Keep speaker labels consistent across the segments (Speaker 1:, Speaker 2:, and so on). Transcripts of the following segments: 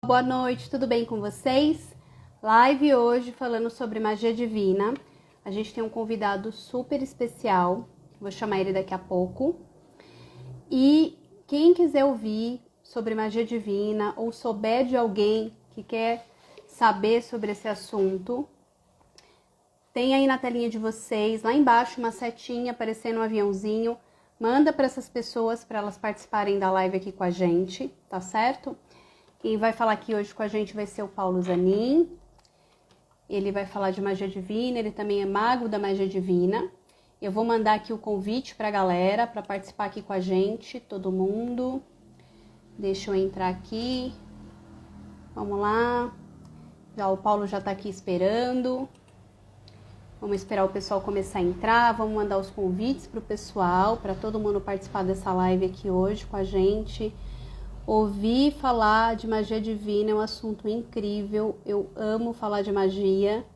Speaker 1: Boa noite, tudo bem com vocês? Live hoje falando sobre magia divina. A gente tem um convidado super especial, vou chamar ele daqui a pouco. E quem quiser ouvir sobre magia divina ou souber de alguém que quer saber sobre esse assunto, tem aí na telinha de vocês, lá embaixo, uma setinha aparecendo um aviãozinho. Manda para essas pessoas para elas participarem da live aqui com a gente, tá certo? Quem vai falar aqui hoje com a gente vai ser o Paulo Zanin. Ele vai falar de magia divina, ele também é mago da magia divina. Eu vou mandar aqui o convite para a galera para participar aqui com a gente, todo mundo. Deixa eu entrar aqui. Vamos lá. O Paulo já está aqui esperando. Vamos esperar o pessoal começar a entrar. Vamos mandar os convites para o pessoal, para todo mundo participar dessa live aqui hoje com a gente. Ouvir falar de magia divina é um assunto incrível. Eu amo falar de magia.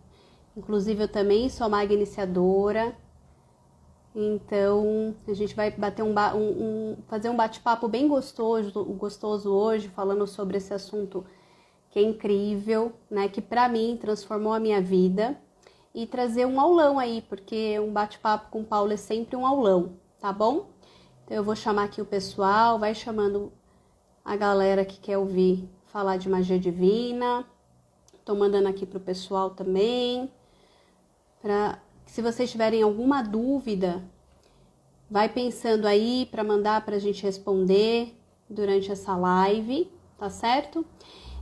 Speaker 1: Inclusive, eu também sou maga iniciadora. Então, a gente vai bater fazer um bate-papo bem gostoso hoje, falando sobre esse assunto que é incrível, né? Que para mim transformou a minha vida. E trazer um aulão aí, porque um bate-papo com o Paulo é sempre um aulão, tá bom? Então, eu vou chamar aqui o pessoal, vai chamando a galera que quer ouvir falar de magia divina. Tô mandando aqui pro pessoal também. Se vocês tiverem alguma dúvida, vai pensando aí para mandar pra gente responder durante essa live, tá certo?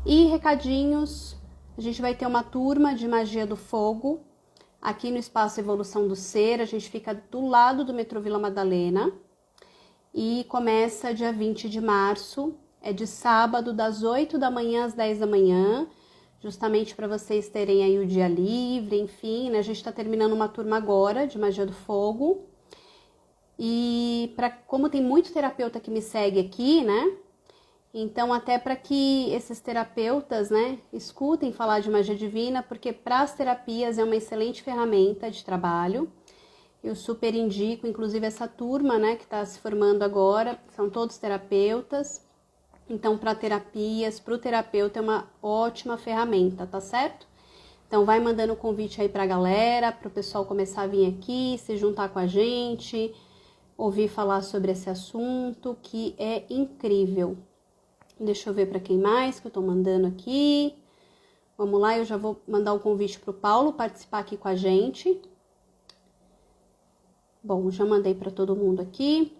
Speaker 1: E recadinhos, a gente vai ter uma turma de magia do fogo aqui no Espaço Evolução do Ser. A gente fica do lado do metrô Vila Madalena e começa dia 20 de março. É de sábado, das 8 da manhã às 10 da manhã, justamente para vocês terem aí o dia livre, enfim, né? A gente está terminando uma turma agora de magia do fogo. E como tem muito terapeuta que me segue aqui, né? Então, até para que esses terapeutas, né, escutem falar de magia divina, porque para as terapias é uma excelente ferramenta de trabalho. Eu super indico, inclusive essa turma, né, que está se formando agora, são todos terapeutas. Então, para terapias, para o terapeuta é uma ótima ferramenta, tá certo? Então, vai mandando o convite aí para a galera, para o pessoal começar a vir aqui, se juntar com a gente, ouvir falar sobre esse assunto, que é incrível. Deixa eu ver para quem mais que eu tô mandando aqui. Vamos lá, eu já vou mandar o convite para o Paulo participar aqui com a gente. Bom, já mandei para todo mundo aqui.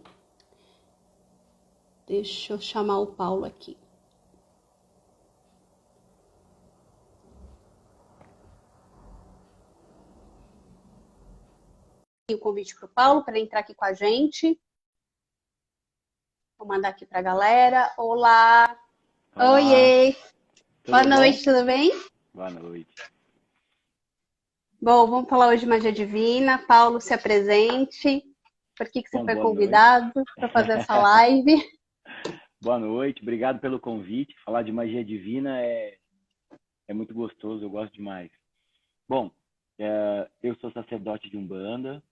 Speaker 1: Deixa eu chamar o Paulo aqui. O convite para o Paulo para entrar aqui com a gente. Vou mandar aqui para a galera. Olá!
Speaker 2: Olá,
Speaker 1: Oiê! Boa
Speaker 2: tudo bom?
Speaker 1: noite, tudo bem?
Speaker 2: Boa noite.
Speaker 1: Bom, vamos falar hoje de magia divina. Paulo, se apresente. Por que você
Speaker 2: Bom,
Speaker 1: foi
Speaker 2: boa noite.
Speaker 1: convidado para fazer essa live?
Speaker 2: Boa noite, obrigado pelo convite. Falar de magia divina é muito gostoso, eu gosto demais. Bom, eu sou sacerdote de Umbanda,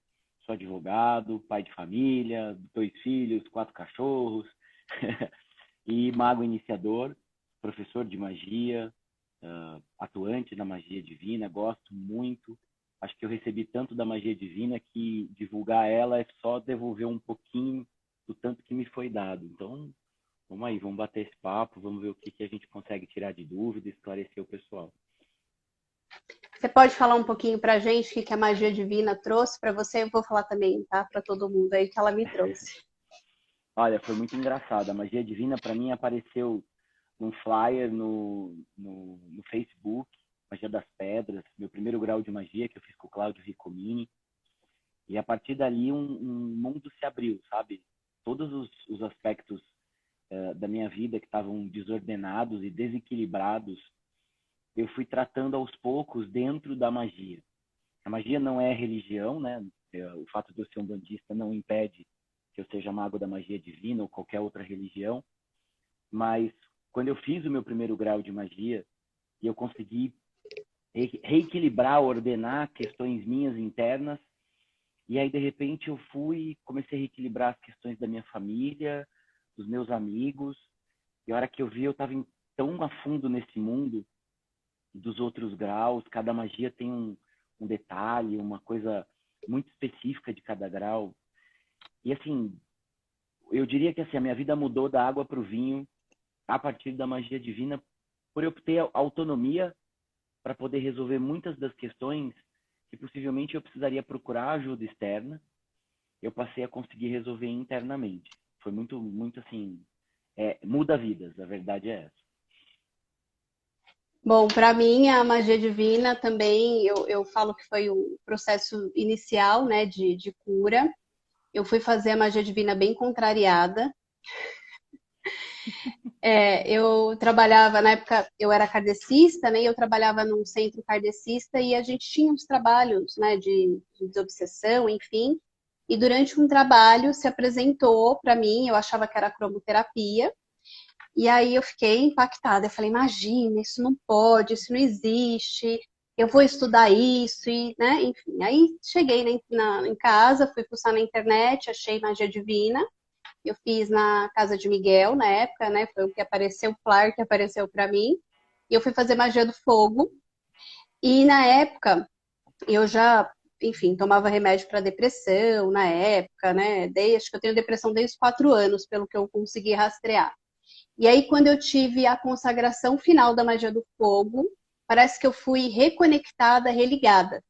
Speaker 2: sou advogado, pai de família, 2 filhos, 4 cachorros, e mago iniciador, professor de magia, atuante na magia divina, gosto muito. Acho que eu recebi tanto da magia divina que divulgar ela é só devolver um pouquinho do tanto que me foi dado. Então, vamos aí, vamos bater esse papo, vamos ver o que a gente consegue tirar de dúvida e esclarecer o pessoal.
Speaker 1: Você pode falar um pouquinho para a gente o que a magia divina trouxe para você? Eu vou falar também, tá? Para todo mundo aí que ela me trouxe.
Speaker 2: Olha, foi muito engraçado. A magia divina, para mim, apareceu num flyer no Facebook, Magia das Pedras, meu primeiro grau de magia que eu fiz com o Cláudio Riccomini. E a partir dali um mundo se abriu, sabe? Todos os aspectos da minha vida que estavam desordenados e desequilibrados, eu fui tratando aos poucos dentro da magia. A magia não é religião, né? O fato de eu ser um bandista não impede que eu seja mago da magia divina ou qualquer outra religião, mas quando eu fiz o meu primeiro grau de magia e eu consegui reequilibrar, ordenar questões minhas internas, e aí de repente eu comecei a reequilibrar as questões da minha família, dos meus amigos, e a hora que eu vi eu estava tão a fundo nesse mundo dos outros graus, cada magia tem um detalhe, uma coisa muito específica de cada grau. E assim, eu diria que assim, a minha vida mudou da água para o vinho a partir da magia divina, por eu ter autonomia para poder resolver muitas das questões que possivelmente eu precisaria procurar ajuda externa, eu passei a conseguir resolver internamente. Foi muito, muito assim, muda vidas, a verdade é essa.
Speaker 1: Bom, para mim a magia divina também, eu falo que foi o processo inicial, né, de cura. Eu fui fazer a magia divina bem contrariada. Eu trabalhava, na época eu era kardecista, né, e eu trabalhava num centro kardecista e a gente tinha uns trabalhos, né, de desobsessão, enfim. E durante um trabalho se apresentou para mim, eu achava que era cromoterapia, e aí eu fiquei impactada. Eu falei, imagina, isso não pode, isso não existe, eu vou estudar isso, e, né, enfim. Aí cheguei em casa, fui fuçar na internet, achei magia divina. Eu fiz na casa de Miguel na época, né? Foi o que apareceu, o flyer que apareceu para mim. E eu fui fazer magia do fogo. E na época, eu já, enfim, tomava remédio para depressão na época, né? Acho que eu tenho depressão desde os 4 anos, pelo que eu consegui rastrear. E aí, quando eu tive a consagração final da magia do fogo, parece que eu fui reconectada, religada.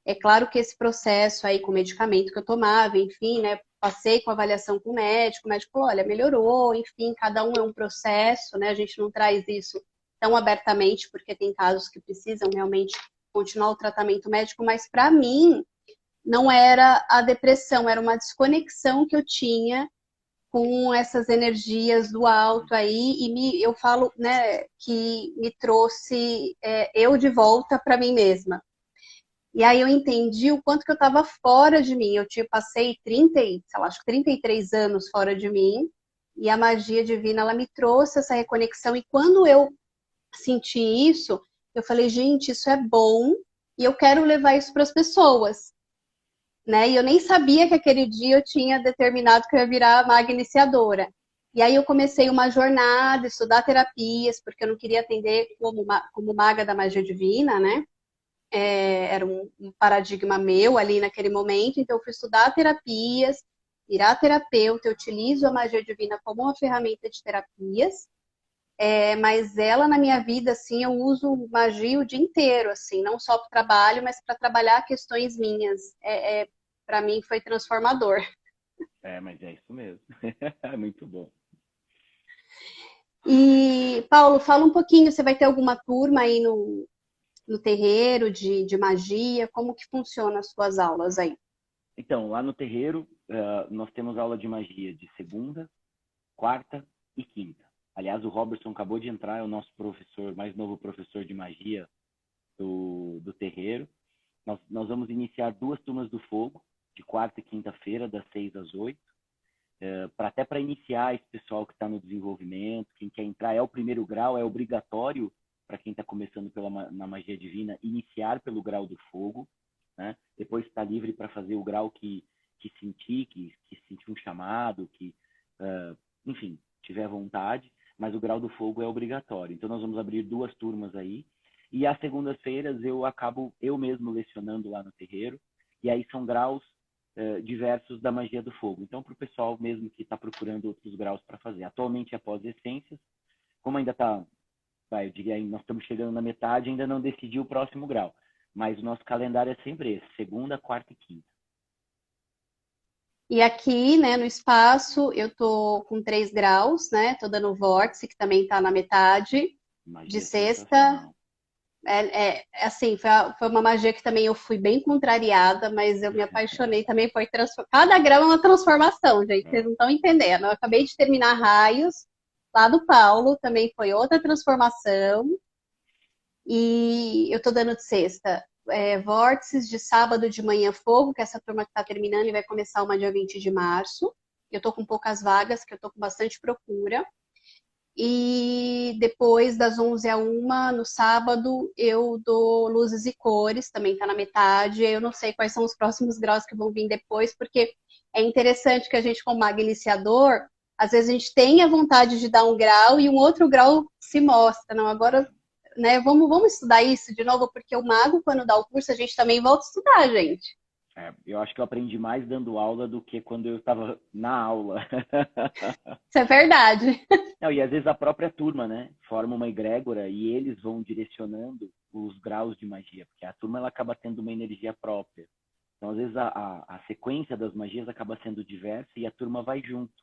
Speaker 1: É claro que esse processo aí com o medicamento que eu tomava, enfim, né? Passei com avaliação com o médico falou, olha, melhorou, enfim, cada um é um processo, né? A gente não traz isso tão abertamente, porque tem casos que precisam realmente continuar o tratamento médico, mas para mim não era a depressão, era uma desconexão que eu tinha com essas energias do alto aí, e eu falo, né, que me trouxe eu de volta para mim mesma. E aí eu entendi o quanto que eu estava fora de mim. Passei 30, sei lá, acho que 33 anos fora de mim. E a magia divina, ela me trouxe essa reconexão. E quando eu senti isso, eu falei, gente, isso é bom. E eu quero levar isso para as pessoas. Né? E eu nem sabia que aquele dia eu tinha determinado que eu ia virar maga iniciadora. E aí eu comecei uma jornada, estudar terapias, porque eu não queria atender como maga da magia divina, né? Era um paradigma meu ali naquele momento, então eu fui estudar terapias, virar terapeuta, eu utilizo a magia divina como uma ferramenta de terapias, mas ela na minha vida, assim, eu uso magia o dia inteiro, assim, não só para o trabalho, mas para trabalhar questões minhas. Para mim foi transformador.
Speaker 2: Mas é isso mesmo. É muito bom.
Speaker 1: E, Paulo, fala um pouquinho, você vai ter alguma turma aí no terreiro de magia? Como que funciona as suas aulas aí?
Speaker 2: Então, lá no terreiro, nós temos aula de magia de segunda, quarta e quinta. Aliás, o Robertson acabou de entrar, é o nosso professor, mais novo professor de magia do terreiro. Nós vamos iniciar 2 turmas do fogo, de quarta e quinta-feira, das 6 às 8. Até para iniciar esse pessoal que está no desenvolvimento, quem quer entrar, é o primeiro grau, é obrigatório para quem está começando na magia divina, iniciar pelo grau do fogo, né? Depois está livre para fazer o grau que sentir, que sentir um chamado, enfim, tiver vontade, mas o grau do fogo é obrigatório. Então nós vamos abrir 2 turmas aí, e às segundas-feiras eu acabo eu mesmo lecionando lá no terreiro, e aí são graus diversos da magia do fogo. Então, para o pessoal mesmo que está procurando outros graus para fazer. Atualmente é pós-essências, como ainda está, eu diria, nós estamos chegando na metade, ainda não decidi o próximo grau. Mas o nosso calendário é sempre esse, segunda, quarta e quinta.
Speaker 1: E aqui, né, no espaço, eu tô com 3 graus, né? Tô dando vórtice, que também tá na metade. De
Speaker 2: Magia
Speaker 1: sexta,
Speaker 2: sensacional.
Speaker 1: assim, foi uma magia que também eu fui bem contrariada, mas eu me apaixonei também, foi cada grau é uma transformação, gente, vocês não estão entendendo. Eu acabei de terminar Raios, lá do Paulo, também foi outra transformação, e eu tô dando de sexta vórtices, de sábado de manhã fogo, que é essa turma que tá terminando e vai começar uma dia 20 de março. Eu tô com poucas vagas, que eu tô com bastante procura. E depois das 11 a 1 no sábado, eu dou luzes e cores, também está na metade. Eu não sei quais são os próximos graus que vão vir depois, porque é interessante que a gente, como mago iniciador, Às vezes a gente tem a vontade de dar um grau e um outro grau se mostra. Não, agora, né, vamos estudar isso de novo, porque o mago, quando dá o curso, a gente também volta a estudar, gente.
Speaker 2: Eu acho que eu aprendi mais dando aula do que quando eu estava na aula.
Speaker 1: Isso é verdade.
Speaker 2: Não, e às vezes a própria turma, né, forma uma egrégora e eles vão direcionando os graus de magia, porque a turma ela acaba tendo uma energia própria. Então, às vezes, a sequência das magias acaba sendo diversa e a turma vai junto,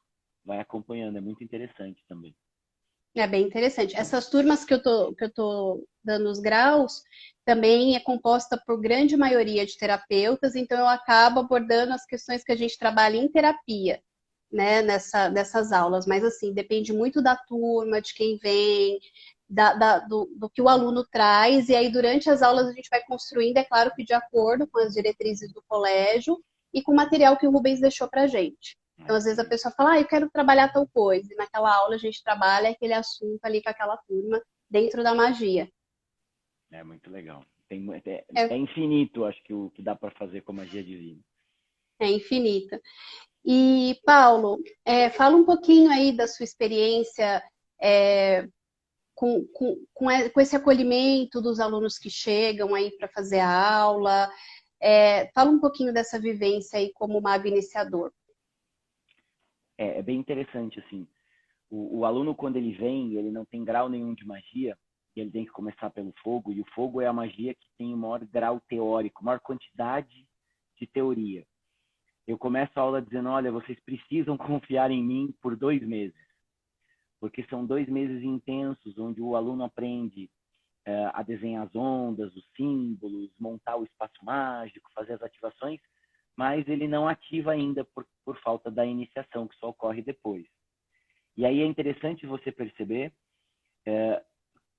Speaker 2: vai acompanhando. É muito interessante também.
Speaker 1: É bem interessante. Essas turmas que eu tô dando os graus também é composta por grande maioria de terapeutas, então eu acabo abordando as questões que a gente trabalha em terapia, né, nessas aulas. Mas assim, depende muito da turma, de quem vem, do que o aluno traz, e aí durante as aulas a gente vai construindo, é claro que de acordo com as diretrizes do colégio e com o material que o Rubens deixou pra gente. Então, às vezes a pessoa fala, eu quero trabalhar tal coisa. E naquela aula a gente trabalha aquele assunto ali com aquela turma dentro da magia.
Speaker 2: É muito legal. É
Speaker 1: É,
Speaker 2: infinito, acho que o que dá para fazer com a magia divina.
Speaker 1: é infinita. E, Paulo, fala um pouquinho aí da sua experiência é, com esse acolhimento dos alunos que chegam aí para fazer a aula. Fala um pouquinho dessa vivência aí como mago iniciador.
Speaker 2: É bem interessante, assim. O aluno, quando ele vem, ele não tem grau nenhum de magia, e ele tem que começar pelo fogo, e o fogo é a magia que tem o maior grau teórico, maior quantidade de teoria. Eu começo a aula dizendo, olha, vocês precisam confiar em mim por 2 meses, porque são 2 meses intensos, onde o aluno aprende a desenhar as ondas, os símbolos, montar o espaço mágico, fazer as ativações, mas ele não ativa ainda por falta da iniciação, que só ocorre depois. E aí é interessante você perceber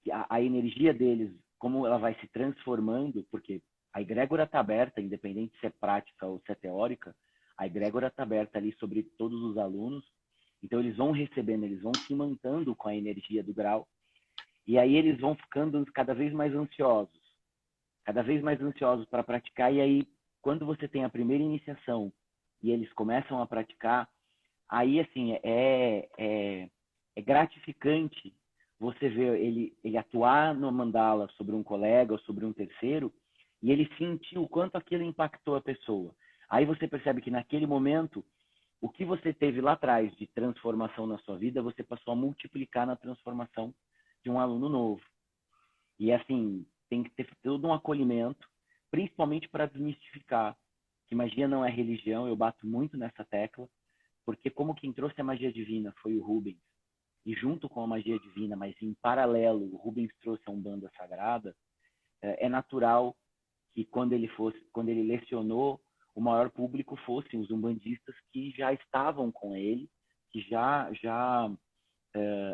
Speaker 2: que a energia deles, como ela vai se transformando, porque a egrégora está aberta, independente se é prática ou se é teórica, a egrégora está aberta ali sobre todos os alunos, então eles vão recebendo, eles vão se mantendo com a energia do grau, e aí eles vão ficando cada vez mais ansiosos para praticar, e aí quando você tem a primeira iniciação e eles começam a praticar, aí assim é gratificante você ver ele atuar no mandala sobre um colega ou sobre um terceiro e ele sentir o quanto aquilo impactou a pessoa. Aí você percebe que naquele momento o que você teve lá atrás de transformação na sua vida, você passou a multiplicar na transformação de um aluno novo. E assim, tem que ter todo um acolhimento, principalmente para desmistificar que magia não é religião. Eu bato muito nessa tecla, porque como quem trouxe a magia divina foi o Rubens, e junto com a magia divina, mas em paralelo, o Rubens trouxe a Umbanda Sagrada, é natural que quando ele lecionou, o maior público fossem os umbandistas que já estavam com ele, que já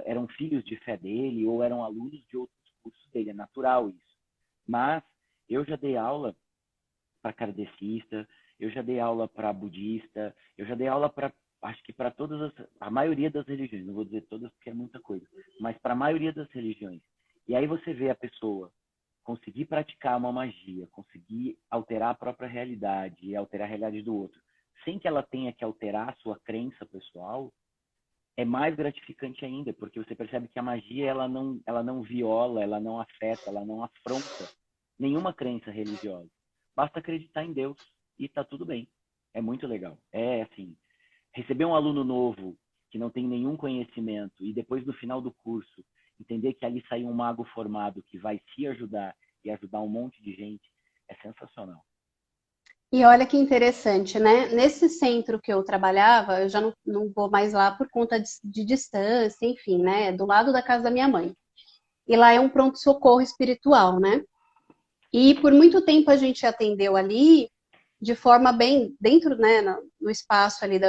Speaker 2: eram filhos de fé dele ou eram alunos de outros cursos dele. É natural isso. Mas eu já dei aula para kardecista, eu já dei aula para budista, eu já dei aula para, acho que para a maioria das religiões, não vou dizer todas porque é muita coisa, mas para a maioria das religiões. E aí você vê a pessoa conseguir praticar uma magia, conseguir alterar a própria realidade e alterar a realidade do outro, sem que ela tenha que alterar a sua crença pessoal, é mais gratificante ainda, porque você percebe que a magia ela não viola, ela não afeta, ela não afronta nenhuma crença religiosa. Basta acreditar em Deus e está tudo bem. É muito legal. É assim, receber um aluno novo que não tem nenhum conhecimento e depois no final do curso entender que ali saiu um mago formado que vai te ajudar e ajudar um monte de gente é sensacional.
Speaker 1: E olha que interessante, né? Nesse centro que eu trabalhava, eu já não vou mais lá por conta de distância, enfim, né? Do lado da casa da minha mãe. E lá é um pronto-socorro espiritual, né? E por muito tempo a gente atendeu ali de forma bem dentro, né, no espaço ali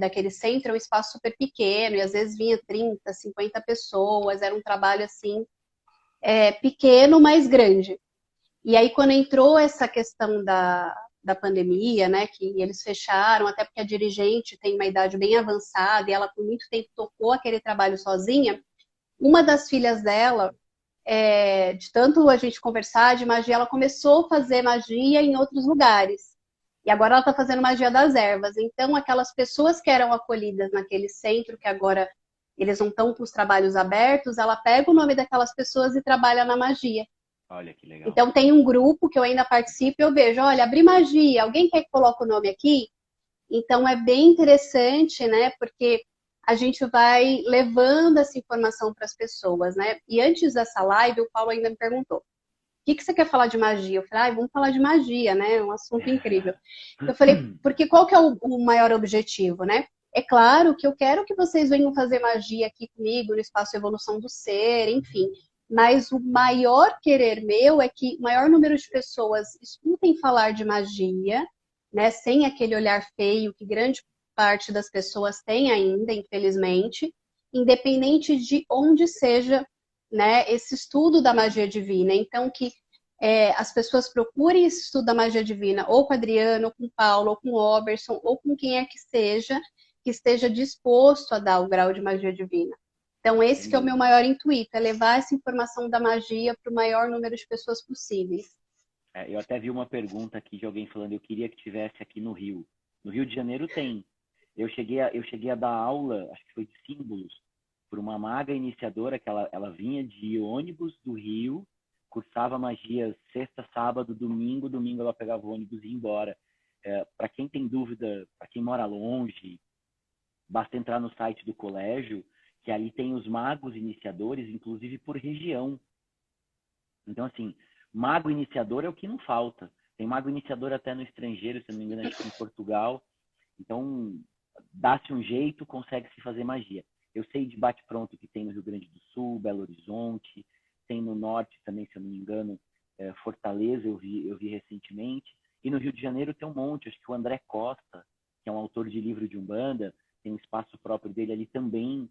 Speaker 1: daquele centro, é um espaço super pequeno, e às vezes vinha 30, 50 pessoas, era um trabalho assim, pequeno, mas grande. E aí, quando entrou essa questão da pandemia, né, que eles fecharam, até porque a dirigente tem uma idade bem avançada e ela por muito tempo tocou aquele trabalho sozinha, uma das filhas dela, de tanto a gente conversar de magia, ela começou a fazer magia em outros lugares. E agora ela está fazendo magia das ervas. Então, aquelas pessoas que eram acolhidas naquele centro, que agora eles não estão com os trabalhos abertos, ela pega o nome daquelas pessoas e trabalha na magia.
Speaker 2: Olha que legal.
Speaker 1: Então, tem um grupo que eu ainda participo e eu vejo, olha, abrir magia, alguém quer que coloque o nome aqui? Então, é bem interessante, né? Porque a gente vai levando essa informação para as pessoas, né? E antes dessa live, o Paulo ainda me perguntou, que você quer falar de magia? Eu falei, vamos falar de magia, né? É um assunto incrível. Eu falei, porque qual que é o maior objetivo, né? É claro que eu quero que vocês venham fazer magia aqui comigo no Espaço Evolução do Ser, enfim. Mas o maior querer meu é que o maior número de pessoas escutem falar de magia, né? Sem aquele olhar feio que grande parte das pessoas tem ainda, infelizmente, independente de onde seja, né, esse estudo da magia divina. Então, que as pessoas procurem esse estudo da magia divina, ou com a Adriana, ou com o Paulo, ou com o Oberson, ou com quem é que esteja disposto a dar o grau de magia divina. Então, esse que é o meu maior intuito, é levar essa informação da magia para o maior número de pessoas possíveis.
Speaker 2: Eu até vi uma pergunta aqui de alguém falando, eu queria que tivesse aqui no Rio. No Rio de Janeiro tem. Eu cheguei a dar aula, acho que foi de símbolos, por uma maga iniciadora, que ela vinha de ônibus do Rio, cursava magia sexta, sábado, domingo ela pegava o ônibus e ia embora. Para quem tem dúvida, para quem mora longe, basta entrar no site do colégio, que ali tem os magos iniciadores, inclusive por região. Então, assim, mago iniciador é o que não falta. Tem mago iniciador até no estrangeiro, se não me engano, acho que em Portugal. Então, dá-se um jeito, consegue-se fazer magia. Eu sei de bate-pronto que tem no Rio Grande do Sul, Belo Horizonte, tem no Norte também, se eu não me engano, Fortaleza, eu vi recentemente. E no Rio de Janeiro tem um monte, acho que o André Costa, que é um autor de livro de Umbanda, tem um espaço próprio dele ali também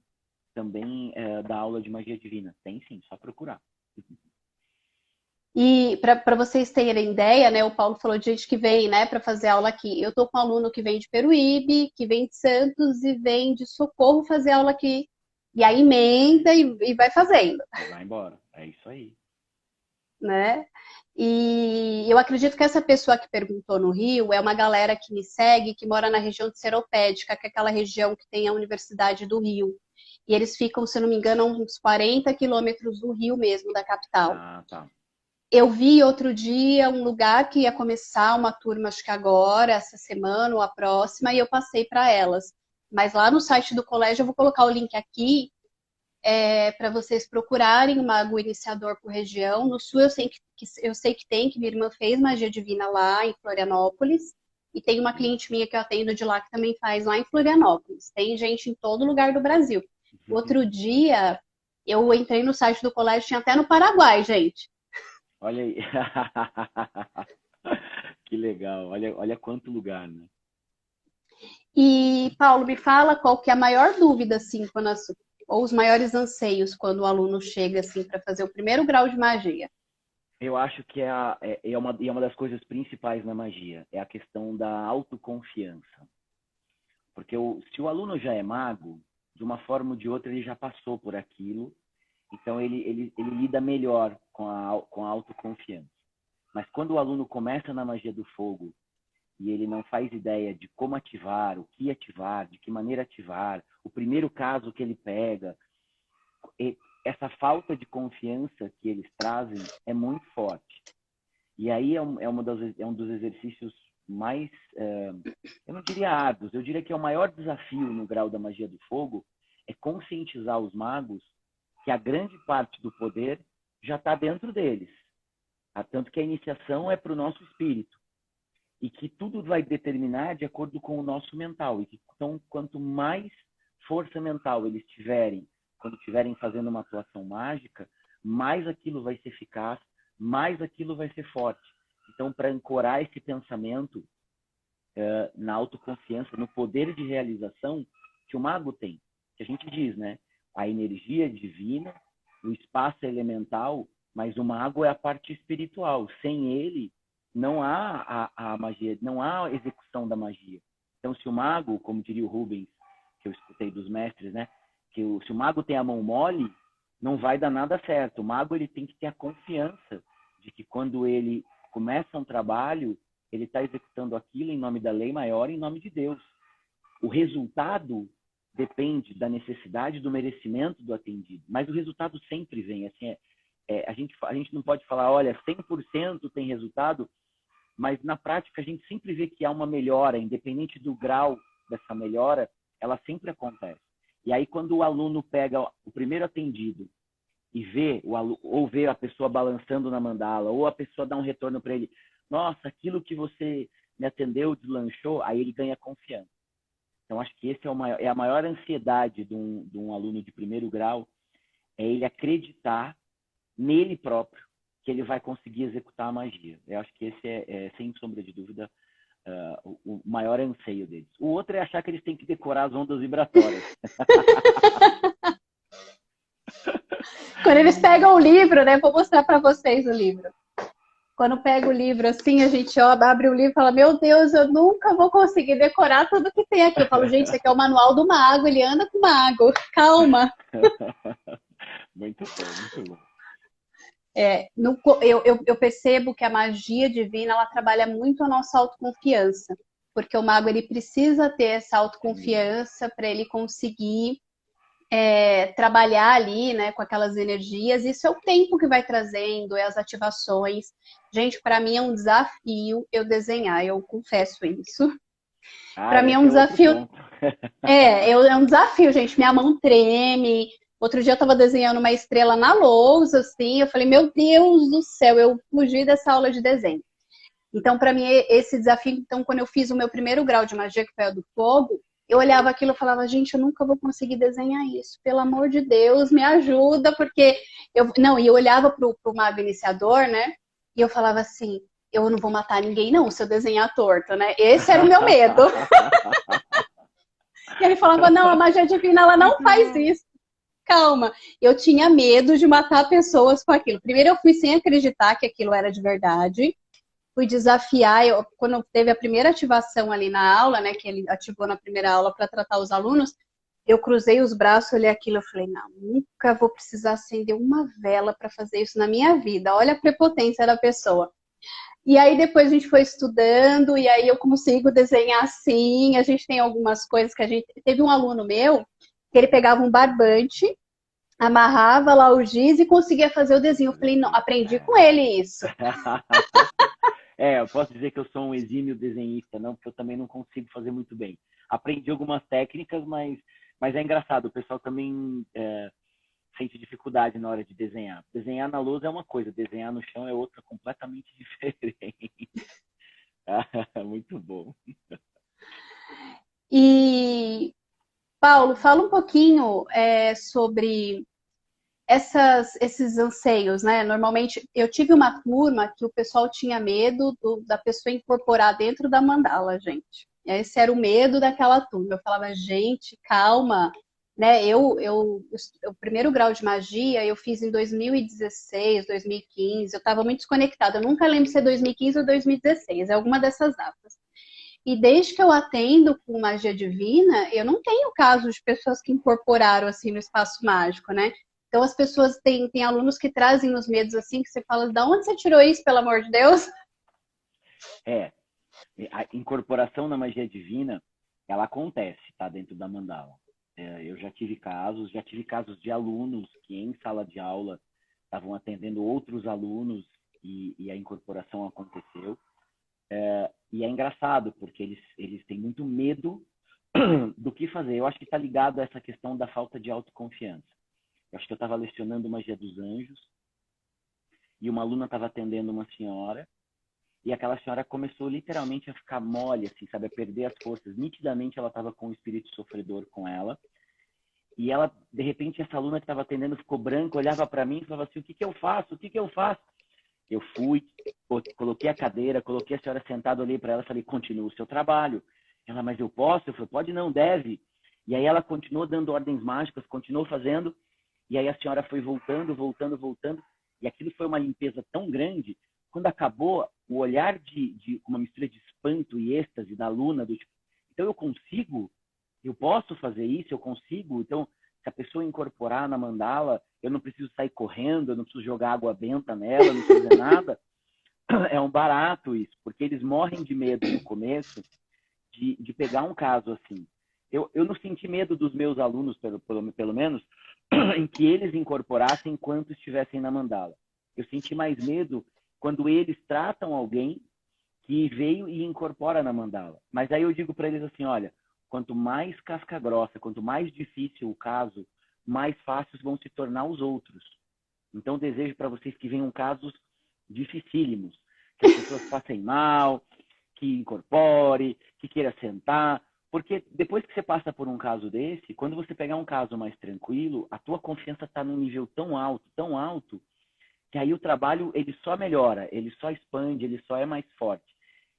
Speaker 2: dá aula de magia divina. Tem sim, só procurar.
Speaker 1: E para vocês terem ideia, né, o Paulo falou de gente que vem, né, para fazer aula aqui. Eu tô com um aluno que vem de Peruíbe, que vem de Santos e vem de Socorro fazer aula aqui. E aí emenda e vai fazendo.
Speaker 2: Vai embora. É isso aí.
Speaker 1: Né? E eu acredito que essa pessoa que perguntou no Rio é uma galera que me segue, que mora na região de Seropédica, que é aquela região que tem a Universidade do Rio. E eles ficam, se não me engano, a uns 40 quilômetros do Rio mesmo, da capital.
Speaker 2: Ah, tá.
Speaker 1: Eu vi outro dia um lugar que ia começar uma turma, acho que agora, essa semana ou a próxima, e eu passei para elas. Mas lá no site do colégio, eu vou colocar o link aqui, para vocês procurarem o mago iniciador por região. No sul eu sei que tem, que minha irmã fez magia divina lá em Florianópolis. E tem uma cliente minha que eu atendo de lá que também faz lá em Florianópolis. Tem gente em todo lugar do Brasil. Outro dia eu entrei no site do colégio, tinha até no Paraguai, gente.
Speaker 2: Olha aí. Que legal. Olha quanto lugar, né?
Speaker 1: E, Paulo, me fala qual que é a maior dúvida, assim, ou os maiores anseios quando o aluno chega, assim, para fazer o primeiro grau de magia.
Speaker 2: Eu acho que é uma das coisas principais na magia, é a questão da autoconfiança. Porque se o aluno já é mago, de uma forma ou de outra ele já passou por aquilo, então ele lida melhor com a autoconfiança. Mas quando o aluno começa na magia do fogo e ele não faz ideia de como ativar, o que ativar, de que maneira ativar, o primeiro caso que ele pega, essa falta de confiança que eles trazem é muito forte. E aí é um dos exercícios mais, eu não diria árduos, eu diria que é o maior desafio no grau da magia do fogo, é conscientizar os magos que a grande parte do poder já está dentro deles. Tanto que a iniciação é para o nosso espírito. E que tudo vai determinar de acordo com o nosso mental. E que então, quanto mais força mental eles tiverem, quando estiverem fazendo uma atuação mágica, mais aquilo vai ser eficaz, mais aquilo vai ser forte. Então, para ancorar esse pensamento na autoconfiança, no poder de realização que o mago tem, que a gente diz, né? A energia divina, o espaço elemental, mas o mago é a parte espiritual. Sem ele, não há a magia, não há a execução da magia. Então, se o mago, como diria o Rubens, que eu escutei dos mestres, né? Se o mago tem a mão mole, não vai dar nada certo. O mago ele tem que ter a confiança de que quando ele começa um trabalho, ele está executando aquilo em nome da lei maior, em nome de Deus. O resultado depende da necessidade, do merecimento do atendido, mas o resultado sempre vem. Assim, a gente não pode falar, olha, 100% tem resultado, mas na prática a gente sempre vê que há uma melhora, independente do grau dessa melhora, ela sempre acontece. E aí quando o aluno pega o primeiro atendido e vê ou vê a pessoa balançando na mandala, ou a pessoa dá um retorno para ele, nossa, aquilo que você me atendeu deslanchou, aí ele ganha confiança. Então acho que esse é a maior ansiedade de um aluno de primeiro grau, é ele acreditar nele próprio que ele vai conseguir executar a magia. Eu acho que esse sem sombra de dúvida, o maior anseio deles. O outro é achar que eles têm que decorar as ondas vibratórias.
Speaker 1: Quando eles pegam o livro, né? Vou mostrar para vocês o livro. Quando pega o livro assim, a gente abre o livro e fala, meu Deus, eu nunca vou conseguir decorar tudo que tem aqui. Eu falo, gente, isso aqui é o manual do mago, ele anda com o mago. Calma.
Speaker 2: Muito bom, muito bom.
Speaker 1: Eu percebo que a magia divina, ela trabalha muito a nossa autoconfiança. Porque o mago, ele precisa ter essa autoconfiança para ele conseguir trabalhar ali, né, com aquelas energias. Isso é o tempo que vai trazendo, é as ativações. Gente, para mim é um desafio eu desenhar, eu confesso isso. Para mim é um desafio. É um desafio, gente. Minha mão treme. Outro dia eu estava desenhando uma estrela na lousa, assim. Eu falei, meu Deus do céu, eu fugi dessa aula de desenho. Então, para mim, esse desafio. Então, quando eu fiz o meu primeiro grau de magia, que foi a do fogo, eu olhava aquilo e falava, gente, eu nunca vou conseguir desenhar isso. Pelo amor de Deus, me ajuda, porque e eu olhava pro mago iniciador, né? E eu falava assim, eu não vou matar ninguém, não, se eu desenhar torto, né? Esse era o meu medo. E ele falava, não, a magia divina, ela não faz isso. Calma. Eu tinha medo de matar pessoas com aquilo. Primeiro eu fui sem acreditar que aquilo era de verdade. Fui desafiar, quando teve a primeira ativação ali na aula, né, que ele ativou na primeira aula para tratar os alunos, eu cruzei os braços, olhei aquilo, eu falei, não, nunca vou precisar acender uma vela para fazer isso na minha vida. Olha a prepotência da pessoa. E aí depois a gente foi estudando, e aí eu consigo desenhar assim, a gente tem algumas coisas que a gente... Teve um aluno meu, que ele pegava um barbante, amarrava lá o giz e conseguia fazer o desenho. Eu falei, não, aprendi com ele isso.
Speaker 2: Eu posso dizer que eu sou um exímio desenhista, não, porque eu também não consigo fazer muito bem. Aprendi algumas técnicas, mas é engraçado, o pessoal também sente dificuldade na hora de desenhar. Desenhar na lousa é uma coisa, desenhar no chão é outra completamente diferente. Muito bom.
Speaker 1: E, Paulo, fala um pouquinho sobre esses anseios, né? Normalmente, eu tive uma turma que o pessoal tinha medo da pessoa incorporar dentro da mandala, gente. Esse era o medo daquela turma. Eu falava, gente, calma, né? O primeiro grau de magia eu fiz em 2016, 2015. Eu estava muito desconectada. Eu nunca lembro se é 2015 ou 2016. É alguma dessas datas. E desde que eu atendo com magia divina, eu não tenho casos de pessoas que incorporaram assim no espaço mágico, né? Então as pessoas têm alunos que trazem os medos assim, que você fala, da onde você tirou isso, pelo amor de Deus?
Speaker 2: A incorporação na magia divina, ela acontece, tá, dentro da mandala. Eu já tive casos de alunos que em sala de aula estavam atendendo outros alunos e a incorporação aconteceu. E é engraçado, porque eles têm muito medo do que fazer. Eu acho que está ligado a essa questão da falta de autoconfiança. Eu acho que eu estava lecionando magia dos anjos e uma aluna estava atendendo uma senhora e aquela senhora começou literalmente a ficar mole, assim, sabe, a perder as forças. Nitidamente ela estava com um espírito sofredor com ela. E ela, de repente, essa aluna que estava atendendo ficou branca, olhava para mim e falava assim, o que eu faço? O que eu faço? Eu fui, coloquei a cadeira, coloquei a senhora sentada, olhei para ela e falei, continua o seu trabalho. Ela, mas eu posso? Eu falei, pode não, deve. E aí ela continuou dando ordens mágicas, continuou fazendo. E aí a senhora foi voltando. E aquilo foi uma limpeza tão grande. Quando acabou, o olhar de uma mistura de espanto e êxtase da aluna, do tipo, então eu posso fazer isso, eu consigo. Então, se a pessoa incorporar na mandala, eu não preciso sair correndo, eu não preciso jogar água benta nela, não preciso fazer nada. é um barato isso, porque eles morrem de medo no começo de pegar um caso assim. Eu não senti medo dos meus alunos, pelo menos, em que eles incorporassem enquanto estivessem na mandala. Eu senti mais medo quando eles tratam alguém que veio e incorpora na mandala. Mas aí eu digo para eles assim, olha, quanto mais casca grossa, quanto mais difícil o caso, mais fáceis vão se tornar os outros. Então, desejo para vocês que venham casos dificílimos, que as pessoas passem mal, que incorpore, que queira sentar, porque depois que você passa por um caso desse, quando você pegar um caso mais tranquilo, a tua confiança está num nível tão alto, que aí o trabalho ele só melhora, ele só expande, ele só é mais forte.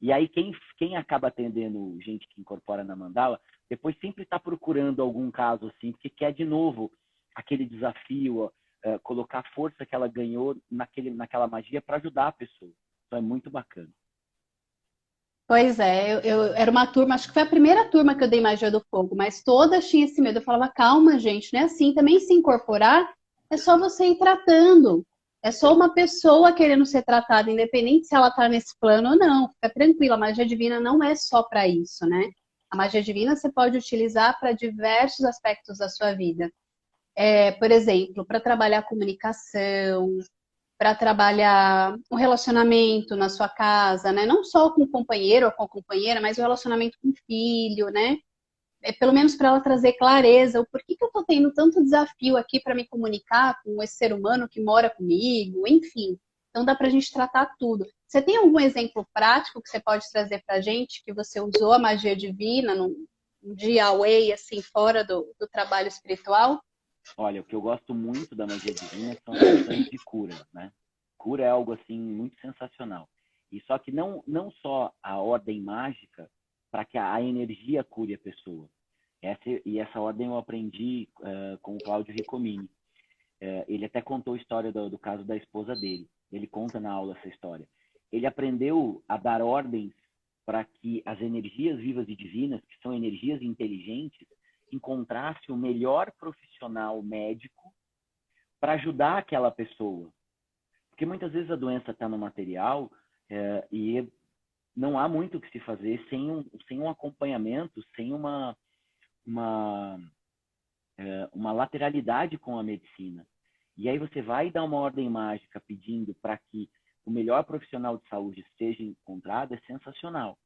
Speaker 2: E aí quem acaba atendendo gente que incorpora na mandala, depois sempre está procurando algum caso assim, porque quer de novo aquele desafio, colocar a força que ela ganhou naquela magia para ajudar a pessoa. Então é muito bacana.
Speaker 1: Pois é, eu era uma turma, acho que foi a primeira turma que eu dei magia do fogo, mas todas tinham esse medo. Eu falava, calma, gente, não é assim. Também se incorporar é só você ir tratando. É só uma pessoa querendo ser tratada, independente se ela tá nesse plano ou não. Fica tranquila, a magia divina não é só para isso, né? A magia divina você pode utilizar para diversos aspectos da sua vida. Por exemplo, para trabalhar a comunicação, para trabalhar o relacionamento na sua casa, né? Não só com o companheiro ou com a companheira, mas o relacionamento com o filho, né? Pelo menos para ela trazer clareza, o porquê que eu estou tendo tanto desafio aqui para me comunicar com esse ser humano que mora comigo, enfim. Então dá para a gente tratar tudo. Você tem algum exemplo prático que você pode trazer para a gente que você usou a magia divina num dia away, assim, fora do trabalho espiritual?
Speaker 2: Olha, o que eu gosto muito da magia divina são as questões de cura, né? Cura é algo assim muito sensacional. E só que não só a ordem mágica para que a energia cure a pessoa. Essa ordem eu aprendi com o Cláudio Ricomini. Ele até contou a história do caso da esposa dele. Ele conta na aula essa história. Ele aprendeu a dar ordens para que as energias vivas e divinas, que são energias inteligentes, encontrasse o melhor profissional médico para ajudar aquela pessoa. Porque muitas vezes a doença está no material e não há muito o que se fazer sem um acompanhamento, sem uma lateralidade com a medicina. E aí você vai dar uma ordem mágica pedindo para que o melhor profissional de saúde seja encontrado, é sensacional.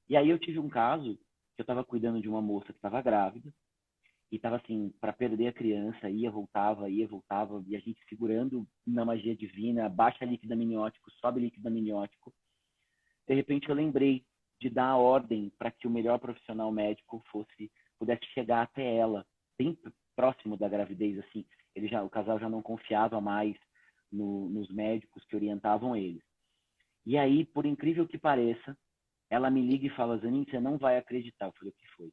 Speaker 2: E aí eu tive um caso que eu estava cuidando de uma moça que estava grávida e estava assim, para perder a criança, ia, voltava, e a gente segurando na magia divina, baixa líquido amniótico, sobe líquido amniótico. De repente eu lembrei de dar a ordem para que o melhor profissional médico pudesse chegar até ela, bem próximo da gravidez, assim. O casal já não confiava mais nos médicos que orientavam eles. E aí, por incrível que pareça, ela me liga e fala, Zanin, você não vai acreditar. Eu falei, o que foi?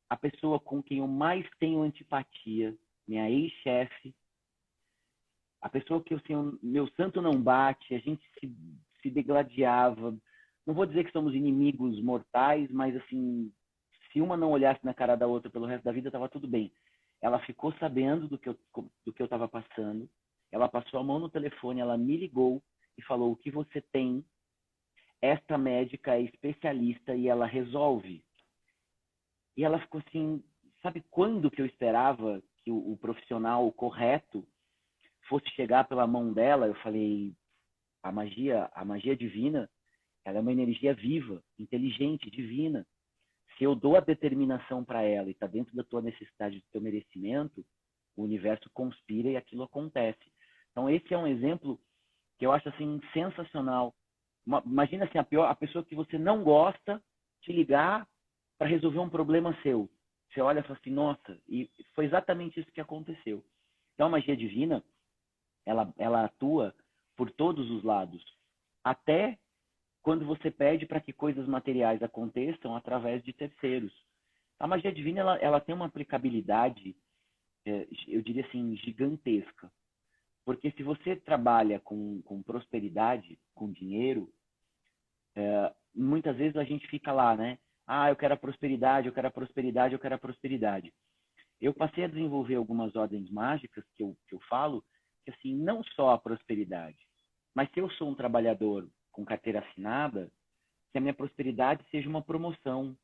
Speaker 2: A pessoa com quem eu mais tenho antipatia, minha ex-chefe, a pessoa que assim, meu santo não bate, a gente se degladiava. Não vou dizer que somos inimigos mortais, mas assim, se uma não olhasse na cara da outra pelo resto da vida, estava tudo bem. Ela ficou sabendo do que eu estava passando, ela passou a mão no telefone, ela me ligou e falou, o que você tem? Esta médica é especialista e ela resolve. E ela ficou assim, sabe quando que eu esperava que o profissional correto fosse chegar pela mão dela? Eu falei, a magia divina, ela é uma energia viva, inteligente, divina. Se eu dou a determinação para ela e está dentro da tua necessidade, do teu merecimento, o universo conspira e aquilo acontece. Então esse é um exemplo que eu acho assim sensacional. Imagina assim, a pessoa que você não gosta te ligar para resolver um problema seu. Você olha e fala assim, nossa, e foi exatamente isso que aconteceu. Então a magia divina, ela atua por todos os lados. Até quando você pede para que coisas materiais aconteçam através de terceiros. A magia divina ela tem uma aplicabilidade, eu diria assim, gigantesca. Porque se você trabalha com prosperidade, com dinheiro, muitas vezes a gente fica lá, né? Ah, eu quero a prosperidade, eu quero a prosperidade, eu quero a prosperidade. Eu passei a desenvolver algumas ordens mágicas que eu falo, que assim, não só a prosperidade, mas se eu sou um trabalhador com carteira assinada, que a minha prosperidade seja uma promoção.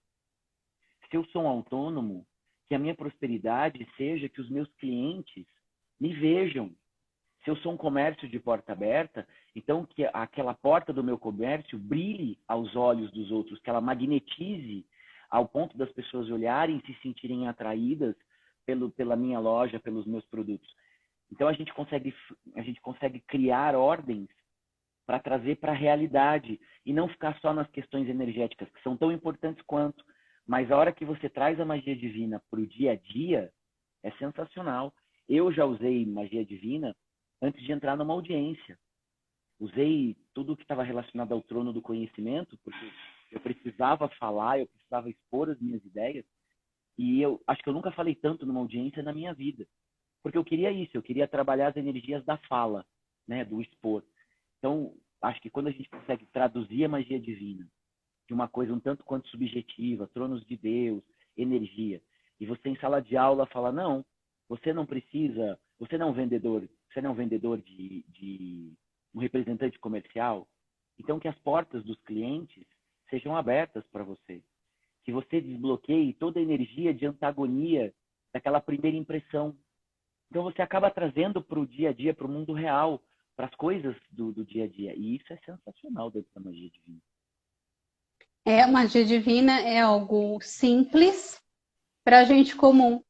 Speaker 2: Se eu sou um autônomo, que a minha prosperidade seja que os meus clientes me vejam. Se eu sou um comércio de porta aberta, então que aquela porta do meu comércio brilhe aos olhos dos outros, que ela magnetize ao ponto das pessoas olharem e se sentirem atraídas pela minha loja, pelos meus produtos. Então a gente consegue criar ordens para trazer para a realidade e não ficar só nas questões energéticas, que são tão importantes quanto. Mas a hora que você traz a magia divina para o dia a dia, é sensacional. Eu já usei magia divina antes de entrar numa audiência. Usei tudo que estava relacionado ao trono do conhecimento, porque eu precisava falar, eu precisava expor as minhas ideias. E eu acho que eu nunca falei tanto numa audiência na minha vida. Porque eu queria isso, eu queria trabalhar as energias da fala, né, do expor. Então, acho que quando a gente consegue traduzir a magia divina de uma coisa um tanto quanto subjetiva, tronos de Deus, energia, e você em sala de aula fala, não, você não precisa, você não é um vendedor de um representante comercial, então que as portas dos clientes sejam abertas para você, que você desbloqueie toda a energia de antagonia daquela primeira impressão. Então você acaba trazendo para o dia a dia, para o mundo real, para as coisas do dia a dia. E isso é sensacional dentro da magia divina.
Speaker 1: A magia divina é algo simples para gente comum.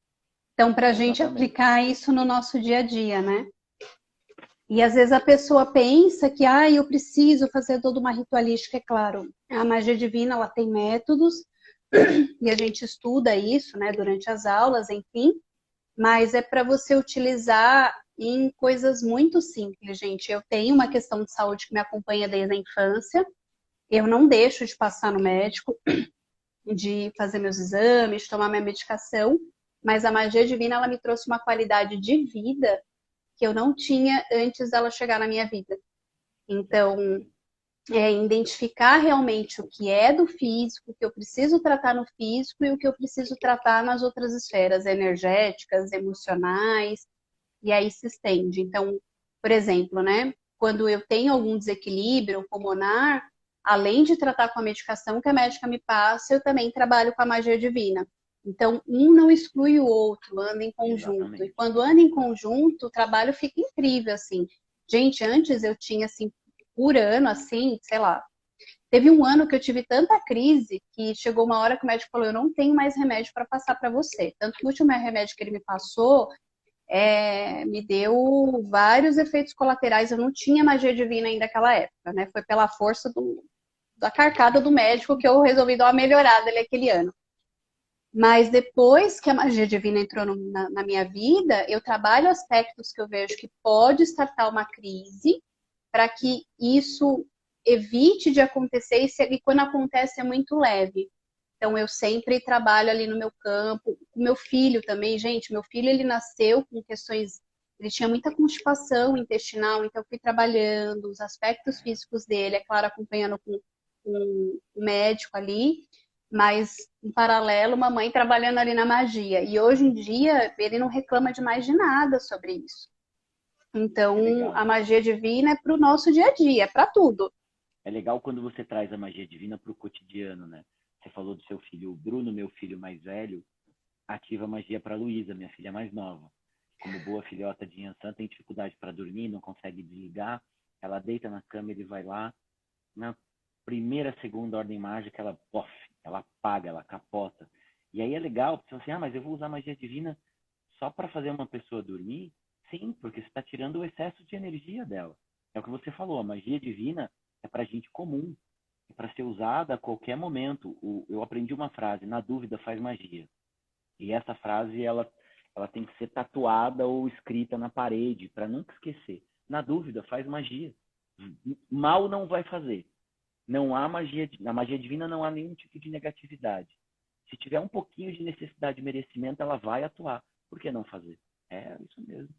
Speaker 1: Então, para a gente aplicar isso no nosso dia a dia, né? E às vezes a pessoa pensa que, eu preciso fazer toda uma ritualística, é claro. A magia divina, ela tem métodos, e a gente estuda isso, né, durante as aulas, enfim. Mas é para você utilizar em coisas muito simples, gente. Eu tenho uma questão de saúde que me acompanha desde a infância. Eu não deixo de passar no médico, de fazer meus exames, de tomar minha medicação. Mas a magia divina, ela me trouxe uma qualidade de vida que eu não tinha antes dela chegar na minha vida. Então, identificar realmente o que é do físico, o que eu preciso tratar no físico e o que eu preciso tratar nas outras esferas energéticas, emocionais, e aí se estende. Então, por exemplo, né, quando eu tenho algum desequilíbrio pulmonar, além de tratar com a medicação que a médica me passa, eu também trabalho com a magia divina. Então, um não exclui o outro, anda em conjunto.
Speaker 2: Exatamente.
Speaker 1: E quando anda em conjunto, o trabalho fica incrível, assim. Gente, antes eu tinha, assim, por ano, assim, sei lá. Teve um ano que eu tive tanta crise que chegou uma hora que o médico falou, eu não tenho mais remédio para passar para você. Tanto que o último remédio que ele me passou me deu vários efeitos colaterais. Eu não tinha magia divina ainda naquela época, né? Foi pela força da carcada do médico que eu resolvi dar uma melhorada ali aquele ano. Mas depois que a magia divina entrou na minha vida, eu trabalho aspectos que eu vejo que pode startar uma crise para que isso evite de acontecer e quando acontece é muito leve. Então eu sempre trabalho ali no meu campo. O meu filho também, gente, meu filho ele nasceu com questões, ele tinha muita constipação intestinal, então eu fui trabalhando os aspectos físicos dele, é claro, acompanhando com o médico ali, mas em paralelo, mamãe trabalhando ali na magia. E hoje em dia ele não reclama de mais de nada sobre isso. Então, a magia divina é para o nosso dia a dia, é para tudo.
Speaker 2: É legal quando você traz a magia divina para o cotidiano, né? Você falou do seu filho, o Bruno, meu filho mais velho, ativa a magia para a Luísa, minha filha mais nova. Como boa filhota de Yansan, tem dificuldade para dormir, não consegue desligar. Ela deita na cama, ele vai lá. Na primeira, segunda ordem mágica, ela apaga, ela capota. E aí é legal, porque você fala assim, mas eu vou usar magia divina só para fazer uma pessoa dormir? Sim, porque você está tirando o excesso de energia dela. É o que você falou, a magia divina é para gente comum, é para ser usada a qualquer momento. Eu aprendi uma frase, na dúvida faz magia. E essa frase, ela tem que ser tatuada ou escrita na parede, para nunca esquecer. Na dúvida faz magia. Mal não vai fazer. Não há magia, na magia divina não há nenhum tipo de negatividade. Se tiver um pouquinho de necessidade de merecimento, ela vai atuar. Por que não fazer? É isso mesmo.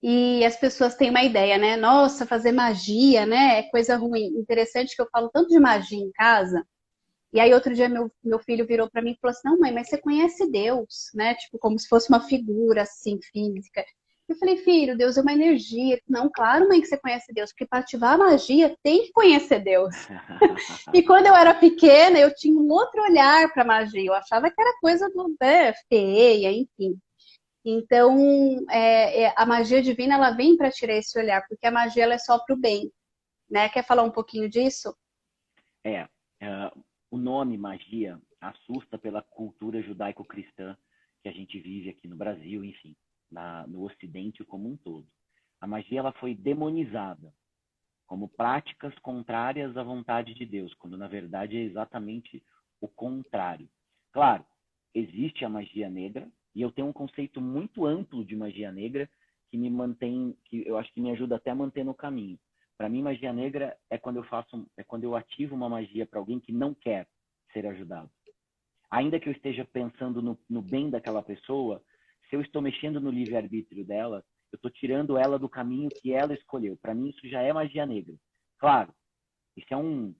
Speaker 1: E as pessoas têm uma ideia, né? Nossa, fazer magia, né? É coisa ruim. Interessante que eu falo tanto de magia em casa. E aí outro dia meu filho virou para mim e falou assim, não mãe, mas você conhece Deus, né? Tipo, como se fosse uma figura assim, física. Eu falei, filho, Deus é uma energia. Não, claro, mãe, que você conhece Deus, porque para ativar a magia tem que conhecer Deus. E quando eu era pequena, eu tinha um outro olhar para magia. Eu achava que era coisa do, né, feia, enfim. Então, a magia divina ela vem para tirar esse olhar, porque a magia ela é só para o bem, né? Quer falar um pouquinho disso?
Speaker 2: É, o nome magia assusta pela cultura judaico-cristã que a gente vive aqui no Brasil, enfim, no Ocidente como um todo. A magia ela foi demonizada como práticas contrárias à vontade de Deus, quando na verdade é exatamente o contrário. Claro, existe a magia negra, e eu tenho um conceito muito amplo de magia negra que me mantém, que eu acho que me ajuda até a manter no caminho. Para mim, magia negra é quando eu ativo uma magia para alguém que não quer ser ajudado. Ainda que eu esteja pensando no bem daquela pessoa, se eu estou mexendo no livre-arbítrio dela, eu estou tirando ela do caminho que ela escolheu. Para mim, isso já é magia negra. Claro, isso é um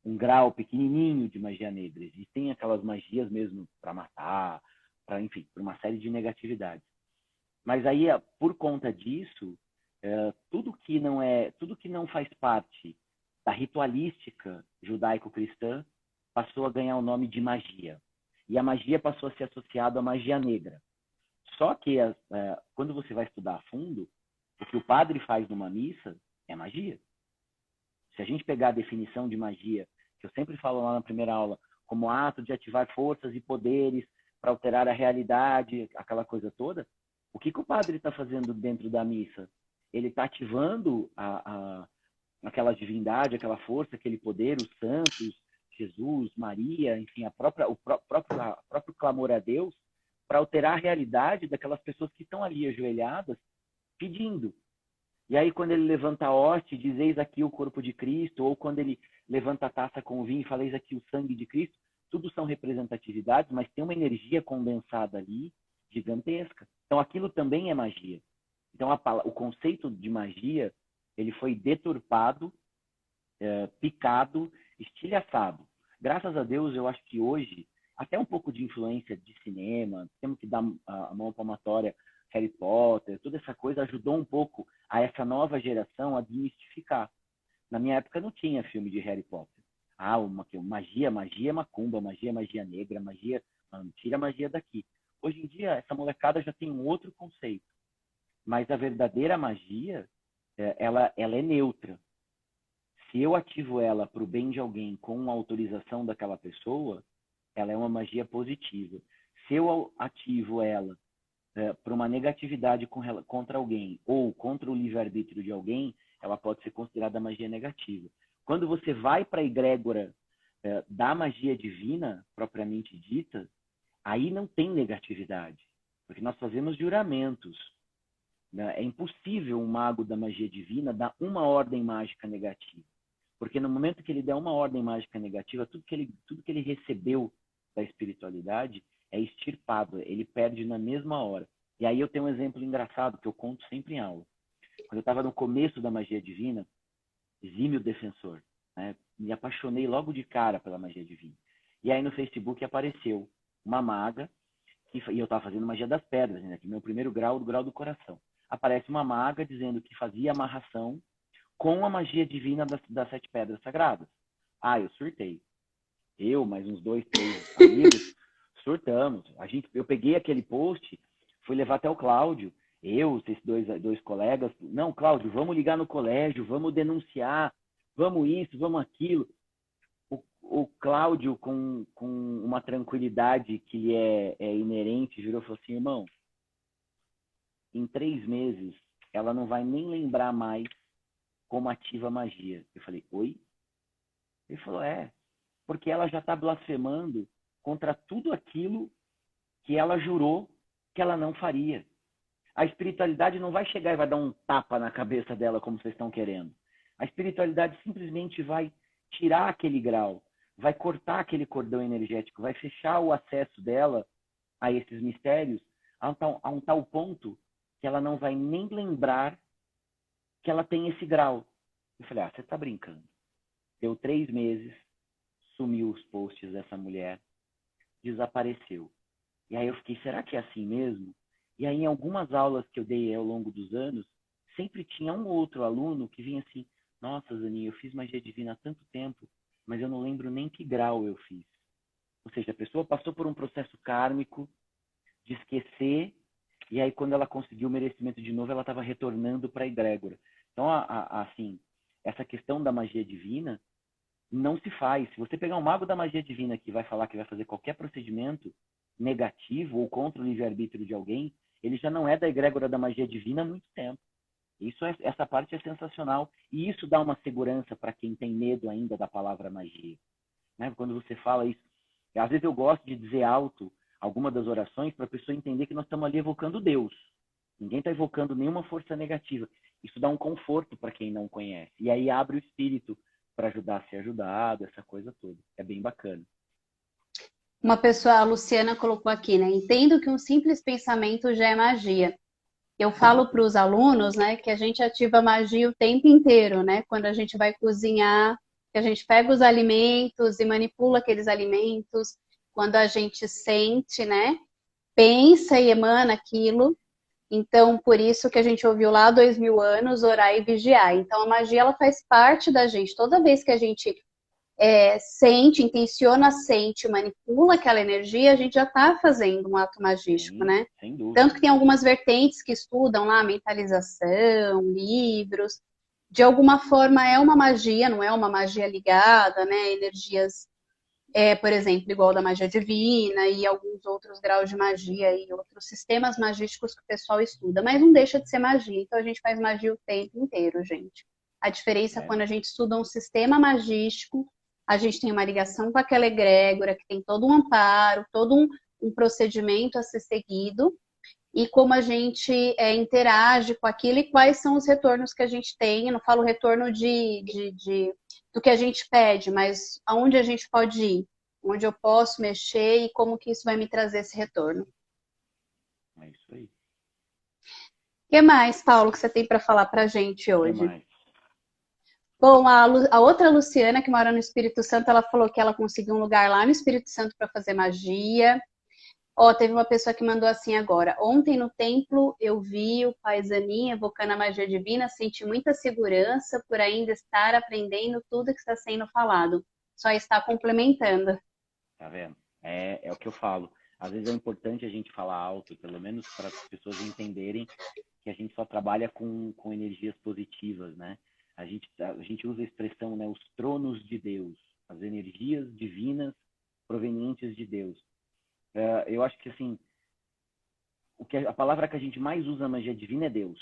Speaker 2: grau pequenininho de magia negra. Existem aquelas magias mesmo para matar, para enfim, por uma série de negatividades. Mas aí, por conta disso, tudo que não faz parte da ritualística judaico-cristã passou a ganhar o nome de magia. E a magia passou a ser associada à magia negra. Só que quando você vai estudar a fundo, o que o padre faz numa missa é magia. Se a gente pegar a definição de magia, que eu sempre falo lá na primeira aula, como ato de ativar forças e poderes para alterar a realidade, aquela coisa toda, o que o padre está fazendo dentro da missa? Ele está ativando aquela divindade, aquela força, aquele poder, os santos, Jesus, Maria, enfim, próprio clamor a Deus, para alterar a realidade daquelas pessoas que estão ali ajoelhadas pedindo. E aí, quando ele levanta a hoste e diz, eis aqui o corpo de Cristo, ou quando ele levanta a taça com o vinho e fala, eis aqui o sangue de Cristo, tudo são representatividades, mas tem uma energia condensada ali, gigantesca. Então, aquilo também é magia. Então, o conceito de magia, ele foi deturpado, picado, estilhaçado. Graças a Deus, eu acho que hoje, até um pouco de influência de cinema, temos que dar a mão palmatória, Harry Potter, toda essa coisa ajudou um pouco a essa nova geração a desmistificar. Na minha época não tinha filme de Harry Potter. Magia, magia é macumba, magia, magia negra, magia, mano, tira a magia daqui. Hoje em dia, essa molecada já tem um outro conceito. Mas a verdadeira magia, ela é neutra. Se eu ativo ela para o bem de alguém com a autorização daquela pessoa, ela é uma magia positiva. Se eu ativo ela para uma negatividade contra alguém ou contra o livre-arbítrio de alguém, ela pode ser considerada magia negativa. Quando você vai para a egrégora da magia divina, propriamente dita, aí não tem negatividade, porque nós fazemos juramentos. Né? É impossível um mago da magia divina dar uma ordem mágica negativa. Porque no momento que ele der uma ordem mágica negativa, tudo que ele recebeu da espiritualidade é extirpado, ele perde na mesma hora. E aí eu tenho um exemplo engraçado que eu conto sempre em aula. Quando eu estava no começo da magia divina, exímio defensor, né? Me apaixonei logo de cara pela magia divina. E aí no Facebook apareceu uma maga, e eu estava fazendo magia das pedras, né? Que meu primeiro grau, do grau do coração. Aparece uma maga dizendo que fazia amarração com a magia divina das 7 pedras sagradas. Ah, eu surtei. Eu, mais uns 2, 3 amigos, surtamos. Eu peguei aquele post, fui levar até o Cláudio. Esses dois colegas. Não, Cláudio, vamos ligar no colégio, vamos denunciar, vamos isso, vamos aquilo. O Cláudio, com uma tranquilidade que lhe é inerente, virou e falou assim, irmão, em 3 meses, ela não vai nem lembrar mais como ativa a magia. Eu falei, oi? Ele falou, porque ela já está blasfemando contra tudo aquilo que ela jurou que ela não faria. A espiritualidade não vai chegar e vai dar um tapa na cabeça dela como vocês estão querendo. A espiritualidade simplesmente vai tirar aquele grau, vai cortar aquele cordão energético, vai fechar o acesso dela a esses mistérios a um tal ponto que ela não vai nem lembrar que ela tem esse grau. Eu falei, você está brincando. Deu 3 meses, sumiu os posts dessa mulher, desapareceu. E aí eu fiquei, será que é assim mesmo? E aí, em algumas aulas que eu dei ao longo dos anos, sempre tinha um outro aluno que vinha assim, nossa, Zaninha, eu fiz magia divina há tanto tempo, mas eu não lembro nem que grau eu fiz. Ou seja, a pessoa passou por um processo kármico de esquecer, e aí quando ela conseguiu o merecimento de novo, ela estava retornando para a egrégora. Então, assim, essa questão da magia divina não se faz. Se você pegar um mago da magia divina que vai falar que vai fazer qualquer procedimento negativo ou contra o livre-arbítrio de alguém, ele já não é da egrégora da magia divina há muito tempo. Essa parte é sensacional. E isso dá uma segurança para quem tem medo ainda da palavra magia. Né? Quando você fala isso, às vezes eu gosto de dizer alto alguma das orações para a pessoa entender que nós estamos ali evocando Deus. Ninguém está evocando nenhuma força negativa. Isso dá um conforto para quem não conhece. E aí abre o espírito para ajudar a ser ajudado, essa coisa toda. É bem bacana.
Speaker 1: Uma pessoa, a Luciana colocou aqui, né? Entendo que um simples pensamento já é magia. Eu falo para os alunos, né, que a gente ativa a magia o tempo inteiro, né? Quando a gente vai cozinhar, que a gente pega os alimentos e manipula aqueles alimentos. Quando a gente sente, né? Pensa e emana aquilo. Então, por isso que a gente ouviu lá há 2000 anos, orar e vigiar. Então, a magia, ela faz parte da gente. Toda vez que a gente sente, intenciona, sente, manipula aquela energia, a gente já está fazendo um ato magístico,
Speaker 2: Sim,
Speaker 1: né?
Speaker 2: sem dúvida.
Speaker 1: Tanto que tem algumas vertentes que estudam lá mentalização, livros. De alguma forma é uma magia, não é uma magia ligada, né? Energias, por exemplo, igual da magia divina e alguns outros graus de magia e outros sistemas magísticos que o pessoal estuda, mas não deixa de ser magia. Então a gente faz magia o tempo inteiro, gente. A diferença é quando a gente estuda um sistema magístico, a gente tem uma ligação com aquela egrégora, que tem todo um amparo, todo um procedimento a ser seguido, e como a gente interage com aquilo e quais são os retornos que a gente tem. Eu não falo retorno do que a gente pede, mas aonde a gente pode ir, onde eu posso mexer e como que isso vai me trazer esse retorno.
Speaker 2: É isso aí.
Speaker 1: O que mais, Paulo, que você tem para falar para a gente
Speaker 2: O que
Speaker 1: hoje?
Speaker 2: mais?
Speaker 1: Bom, a outra Luciana, que mora no Espírito Santo, ela falou que ela conseguiu um lugar lá no Espírito Santo para fazer magia. Ó, teve uma pessoa que mandou assim agora. Ontem no templo eu vi o pai Zanin evocando a magia divina, senti muita segurança por ainda estar aprendendo tudo que está sendo falado. Só está complementando.
Speaker 2: Tá vendo? É o que eu falo. Às vezes é importante a gente falar alto, pelo menos para as pessoas entenderem que a gente só trabalha com energias positivas, né? A gente usa a expressão, né, os tronos de Deus, as energias divinas provenientes de Deus. Eu acho que, assim, a palavra que a gente mais usa na magia divina é Deus.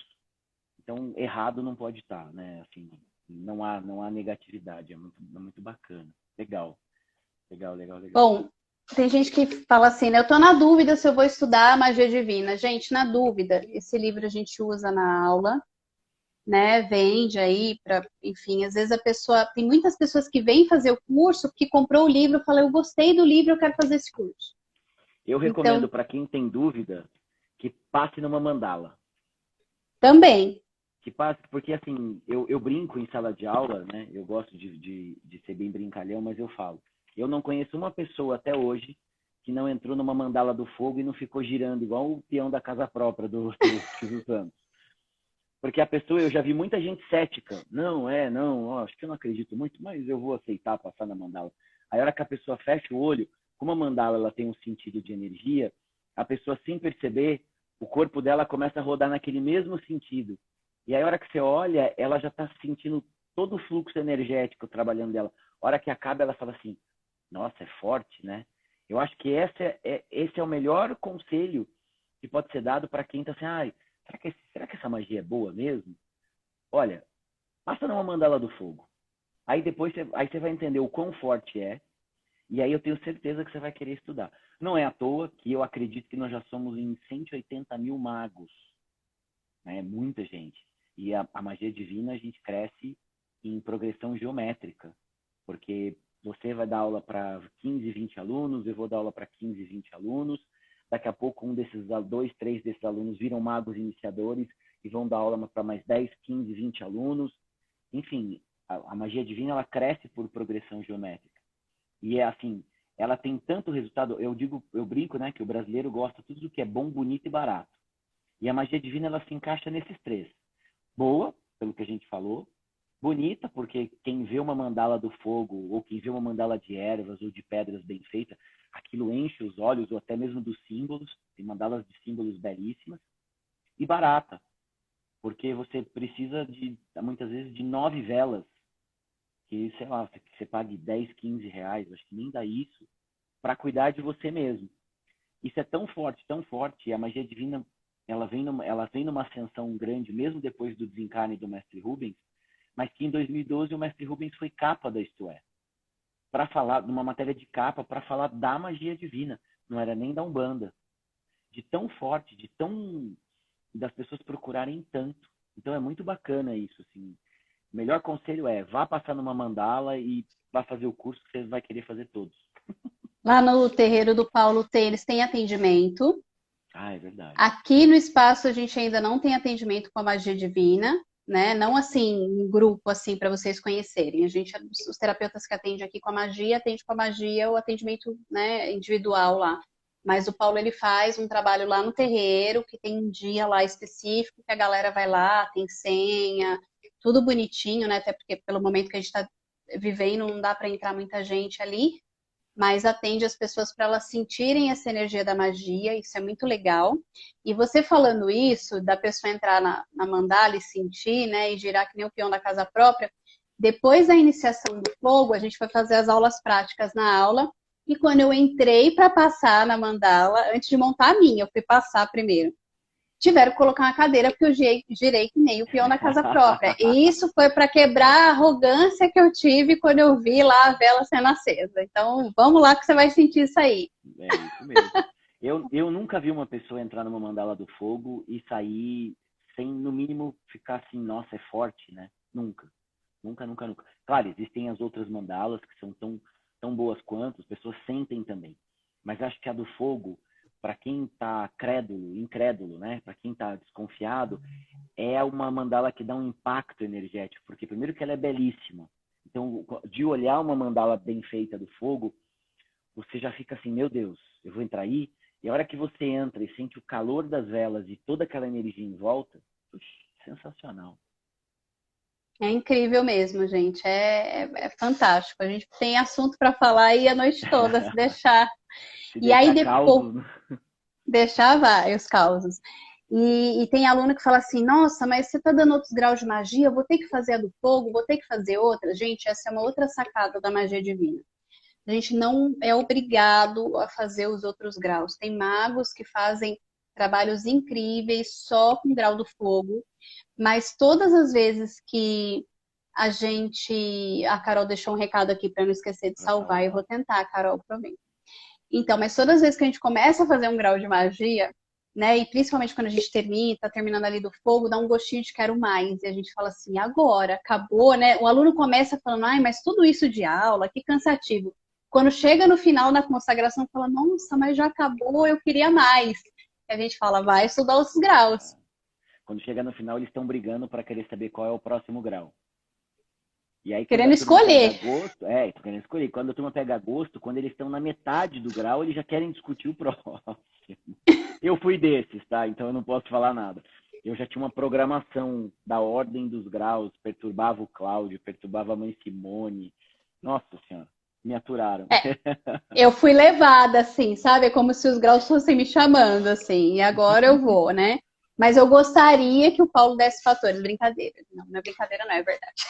Speaker 2: Então, errado não pode estar, né? Assim, não há negatividade. É muito bacana. Legal. Legal, legal, legal.
Speaker 1: Bom, tem gente que fala assim, né? Eu tô na dúvida se eu vou estudar magia divina. Gente, na dúvida, esse livro a gente usa na aula, né? Vende aí para, enfim, às vezes a pessoa, tem muitas pessoas que vêm fazer o curso, que comprou o livro, fala, eu gostei do livro, eu quero fazer esse curso.
Speaker 2: Eu recomendo
Speaker 1: Então,
Speaker 2: para quem tem dúvida que passe numa mandala.
Speaker 1: também.
Speaker 2: Que passe, porque assim, eu brinco em sala de aula, né? Eu gosto de ser bem brincalhão, mas eu falo. Eu não conheço uma pessoa até hoje que não entrou numa mandala do fogo e não ficou girando igual o peão da casa própria do Silvio Santos. Porque a pessoa, eu já vi muita gente cética. Não, acho que eu não acredito muito, mas eu vou aceitar passar na mandala. Aí a hora que a pessoa fecha o olho, como a mandala ela tem um sentido de energia, a pessoa sem perceber, o corpo dela começa a rodar naquele mesmo sentido. E aí a hora que você olha, ela já está sentindo todo o fluxo energético trabalhando dela. A hora que acaba, ela fala assim, nossa, é forte, né? Eu acho que esse é o melhor conselho que pode ser dado para quem está assim, será que essa magia é boa mesmo? Olha, passa numa mandala do fogo. Aí depois você vai entender o quão forte é, e aí eu tenho certeza que você vai querer estudar. Não é à toa que eu acredito que nós já somos em 180 mil magos. Né? Muita gente. E a magia divina a gente cresce em progressão geométrica, porque você vai dar aula para 15, 20 alunos, eu vou dar aula para 15, 20 alunos, daqui a pouco dois, três desses alunos viram magos iniciadores e vão dar aula para mais 10, 15, 20 alunos. Enfim, a magia divina ela cresce por progressão geométrica. E é assim, ela tem tanto resultado, eu brinco, né, que o brasileiro gosta de tudo que é bom, bonito e barato. E a magia divina, ela se encaixa nesses três. Boa, pelo que a gente falou. Bonita, porque quem vê uma mandala do fogo, ou quem vê uma mandala de ervas ou de pedras bem feita, aquilo enche os olhos, ou até mesmo dos símbolos. Tem mandalas de símbolos belíssimas. E barata, porque você precisa de, muitas vezes, de 9 velas, que, sei lá, que você pague 10, 15 reais, acho que nem dá isso, para cuidar de você mesmo. Isso é tão forte, e a magia divina, ela vem numa ascensão grande, mesmo depois do desencarne do Mestre Rubens, mas que em 2012 o Mestre Rubens foi capa da Isto É, para falar, numa matéria de capa, para falar da magia divina, não era nem da Umbanda, de tão forte, de tão das pessoas procurarem tanto. Então é muito bacana isso, assim. O melhor conselho é, vá passar numa mandala e vá fazer o curso que você vai querer fazer todos.
Speaker 1: Lá no terreiro do Paulo tem, eles têm atendimento.
Speaker 2: Ah, é verdade.
Speaker 1: Aqui no espaço a gente ainda não tem atendimento com a magia divina, né? Não assim, em grupo, assim, para vocês conhecerem. A gente, os terapeutas que atendem aqui com a magia, atende com a magia o atendimento, né, individual lá. Mas o Paulo, ele faz um trabalho lá no terreiro, que tem um dia lá específico, que a galera vai lá, tem senha, tudo bonitinho, né? Até porque pelo momento que a gente está vivendo, não dá para entrar muita gente ali, mas atende as pessoas para elas sentirem essa energia da magia, isso é muito legal. E você falando isso, da pessoa entrar na mandala e sentir, né, e girar que nem o peão da casa própria, depois da iniciação do fogo, a gente foi fazer as aulas práticas na aula, e quando eu entrei para passar na mandala, antes de montar a minha, eu fui passar primeiro, tiveram que colocar uma cadeira porque eu girei que nem o peão da casa própria. E isso foi para quebrar a arrogância que eu tive quando eu vi lá a vela sendo acesa. Então, vamos lá que você vai sentir isso aí.
Speaker 2: É isso mesmo. Eu nunca vi uma pessoa entrar numa mandala do fogo e sair sem, no mínimo, ficar assim, nossa, é forte, né? Nunca. Nunca, nunca, nunca. Claro, existem as outras mandalas que são tão boas quanto, as pessoas sentem também. Mas acho que a do fogo, para quem está crédulo, incrédulo, né? Para quem está desconfiado, é uma mandala que dá um impacto energético, porque primeiro que ela é belíssima. Então, de olhar uma mandala bem feita do fogo, você já fica assim, meu Deus, eu vou entrar aí, e a hora que você entra e sente o calor das velas e toda aquela energia em volta, puxa, sensacional.
Speaker 1: É incrível mesmo, gente. É fantástico. A gente tem assunto para falar aí a noite toda, se deixar.
Speaker 2: Se
Speaker 1: E aí
Speaker 2: deixar
Speaker 1: depois,
Speaker 2: causos, né?
Speaker 1: deixar vai os causos. E tem aluno que fala assim, nossa, mas você está dando outros graus de magia, eu vou ter que fazer a do fogo, vou ter que fazer outra. Gente, essa é uma outra sacada da magia divina. A gente não é obrigado a fazer os outros graus. Tem magos que fazem trabalhos incríveis só com grau do fogo, mas todas as vezes que a gente. A Carol deixou um recado aqui para não esquecer de
Speaker 2: Pra
Speaker 1: salvar, eu
Speaker 2: salvar.
Speaker 1: vou tentar, Carol, prometo. Então, mas todas as vezes que a gente começa a fazer um grau de magia, né, e principalmente quando a gente termina, tá terminando ali do fogo, dá um gostinho de quero mais. E a gente fala assim, agora, acabou, né? O aluno começa falando, ai, mas tudo isso de aula, que cansativo. Quando chega no final da consagração, fala, nossa, mas já acabou, eu queria mais. E a gente fala, vai estudar os graus.
Speaker 2: Quando chega no final, eles estão brigando para querer saber qual é o próximo grau. E aí, quando a
Speaker 1: Querendo
Speaker 2: turma pega
Speaker 1: escolher.
Speaker 2: gosto, tô querendo escolher. Quando a turma pega gosto, quando eles estão na metade do grau, eles já querem discutir o próximo. Eu fui desses, tá? Então eu não posso falar nada. Eu já tinha uma programação da ordem dos graus, perturbava o Cláudio, perturbava a mãe Simone. Nossa Senhora, me aturaram.
Speaker 1: É, eu fui levada, assim, sabe? É como se os graus fossem me chamando, assim, e agora eu vou, né? Mas eu gostaria que o Paulo desse fatores. Brincadeira. Não, não é brincadeira, não, é verdade.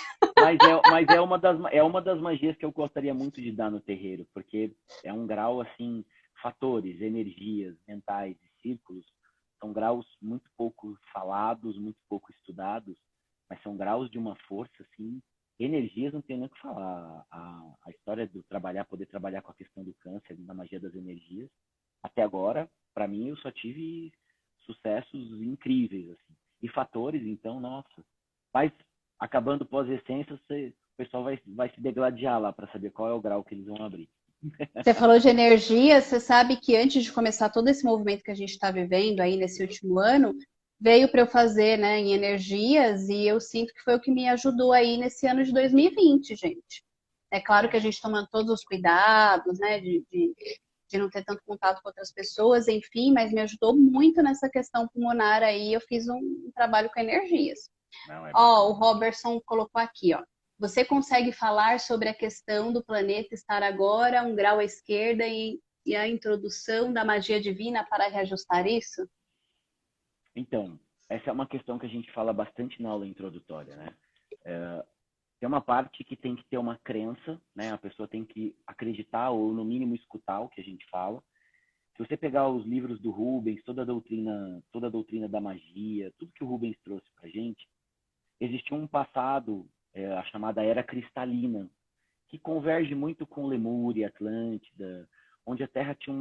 Speaker 2: É uma das magias que eu gostaria muito de dar no terreiro, porque é um grau, assim, fatores, energias mentais e círculos, são graus muito pouco falados, muito pouco estudados, mas são graus de uma força, assim, energias não tem nem o que falar. A história do trabalhar, poder trabalhar com a questão do câncer, da magia das energias, até agora, para mim, eu só tive sucessos incríveis, assim. E fatores, então, nossa, mas acabando pós-essência, o pessoal vai se degladiar lá para saber qual é o grau que eles vão abrir.
Speaker 1: Você falou de energia, você sabe que antes de começar todo esse movimento que a gente está vivendo aí nesse último ano, veio para eu fazer, né, em energias, e eu sinto que foi o que me ajudou aí nesse ano de 2020, gente. É claro que a gente tomando todos os cuidados, né, de não ter tanto contato com outras pessoas, enfim, mas me ajudou muito nessa questão pulmonar aí. Eu fiz um trabalho com energias.
Speaker 2: Não, é
Speaker 1: Ó, o
Speaker 2: bacana.
Speaker 1: Robertson colocou aqui, ó. Você consegue falar sobre a questão do planeta estar agora um grau à esquerda e a introdução da magia divina para reajustar isso?
Speaker 2: Então, essa é uma questão que a gente fala bastante na aula introdutória, né? Tem uma parte que tem que ter uma crença, né? A pessoa tem que acreditar ou, no mínimo, escutar o que a gente fala. Se você pegar os livros do Rubens, toda a doutrina da magia, tudo que o Rubens trouxe para a gente, existiu um passado, a chamada Era Cristalina, que converge muito com Lemúria, Atlântida, onde a Terra tinha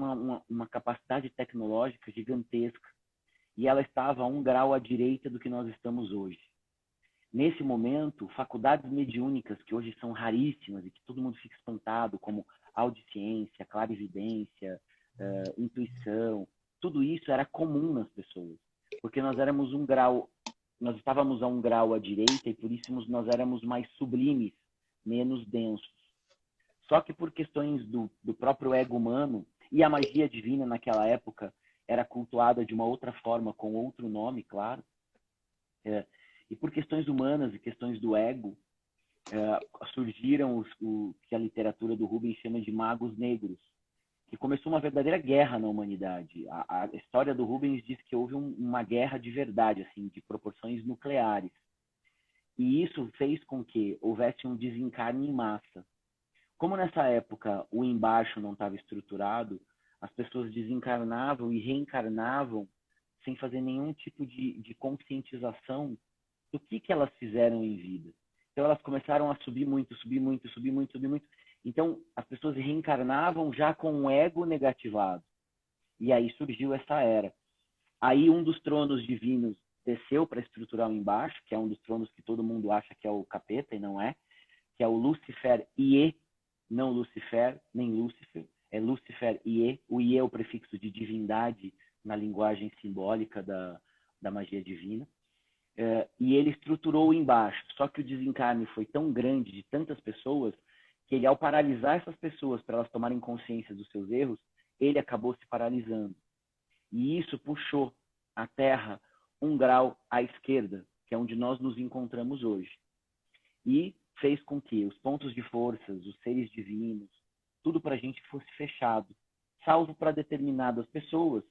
Speaker 2: uma capacidade tecnológica gigantesca e ela estava a 1 grau à direita do que nós estamos hoje. Nesse momento, faculdades mediúnicas, que hoje são raríssimas e que todo mundo fica espantado, como audiciência, clarividência, intuição, tudo isso era comum nas pessoas, porque nós estávamos a 1 grau à direita e por isso nós éramos mais sublimes, menos densos. Só que por questões do próprio ego humano, e a magia divina naquela época era cultuada de uma outra forma, com outro nome, claro, e por questões humanas e questões do ego, surgiram o que a literatura do Rubens chama de magos negros, que começou uma verdadeira guerra na humanidade. A história do Rubens diz que houve uma guerra de verdade, assim, de proporções nucleares. E isso fez com que houvesse um desencarne em massa. Como nessa época o embaixo não estava estruturado, as pessoas desencarnavam e reencarnavam sem fazer nenhum tipo de conscientização do que elas fizeram em vida. Então elas começaram a subir muito, subir muito, subir muito, subir muito. Então as pessoas reencarnavam já com um ego negativado. E aí surgiu essa era. Aí um dos tronos divinos desceu para estruturar o embaixo, que é um dos tronos que todo mundo acha que é o capeta e não é, que é o Lucifer Ie, não Lucifer, nem Lúcifer, é Lucifer Ie. O Ie é o prefixo de divindade na linguagem simbólica da magia divina. E ele estruturou o embaixo. Só que o desencarne foi tão grande de tantas pessoas que ele, ao paralisar essas pessoas para elas tomarem consciência dos seus erros, ele acabou se paralisando. E isso puxou a Terra 1 grau à esquerda, que é onde nós nos encontramos hoje. E fez com que os pontos de forças, os seres divinos, tudo para a gente fosse fechado, salvo para determinadas pessoas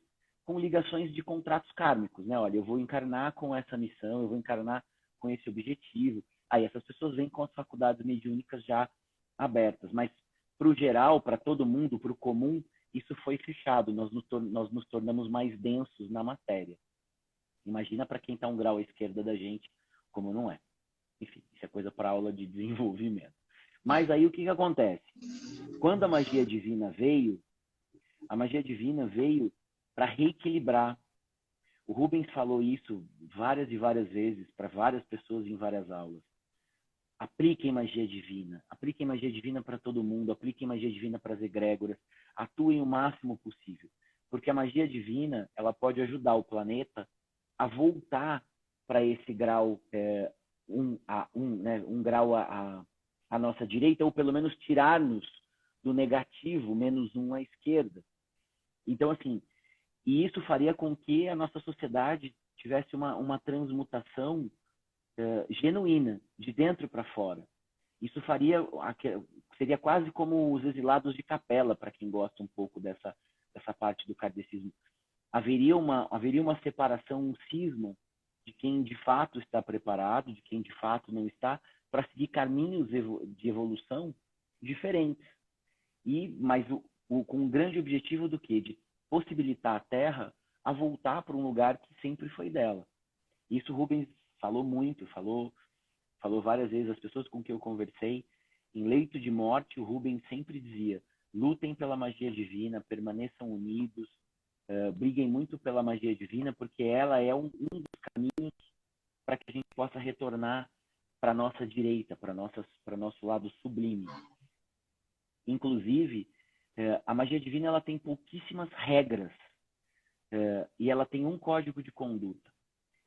Speaker 2: com ligações de contratos kármicos, né? Olha, eu vou encarnar com essa missão, eu vou encarnar com esse objetivo. Aí essas pessoas vêm com as faculdades mediúnicas já abertas, mas para o geral, para todo mundo, para o comum, isso foi fechado. Nós nos tornamos mais densos na matéria. Imagina para quem está 1 grau à esquerda da gente, como não é. Enfim, isso é coisa para aula de desenvolvimento. Mas aí o que acontece? Quando a magia divina veio para reequilibrar. O Rubens falou isso várias e várias vezes para várias pessoas em várias aulas. Apliquem magia divina para todo mundo, apliquem magia divina para as egrégoras, atuem o máximo possível, porque a magia divina ela pode ajudar o planeta a voltar para esse grau 1 grau à nossa direita, ou pelo menos tirar-nos do negativo, -1 à esquerda. Então, assim, e isso faria com que a nossa sociedade tivesse uma transmutação genuína, de dentro para fora. Isso seria quase como os exilados de capela, para quem gosta um pouco dessa parte do kardecismo. Haveria uma separação, um cisma de quem de fato está preparado, de quem de fato não está, para seguir caminhos de evolução diferentes. Mas com um grande objetivo do quê? De possibilitar a Terra a voltar para um lugar que sempre foi dela. Isso Rubens falou muito, falou várias vezes. As pessoas com quem eu conversei, em leito de morte, o Rubens sempre dizia: lutem pela magia divina, permaneçam unidos, briguem muito pela magia divina, porque ela é um dos caminhos para que a gente possa retornar para a nossa direita, para nosso lado sublime. Inclusive, a magia divina ela tem pouquíssimas regras e ela tem um código de conduta.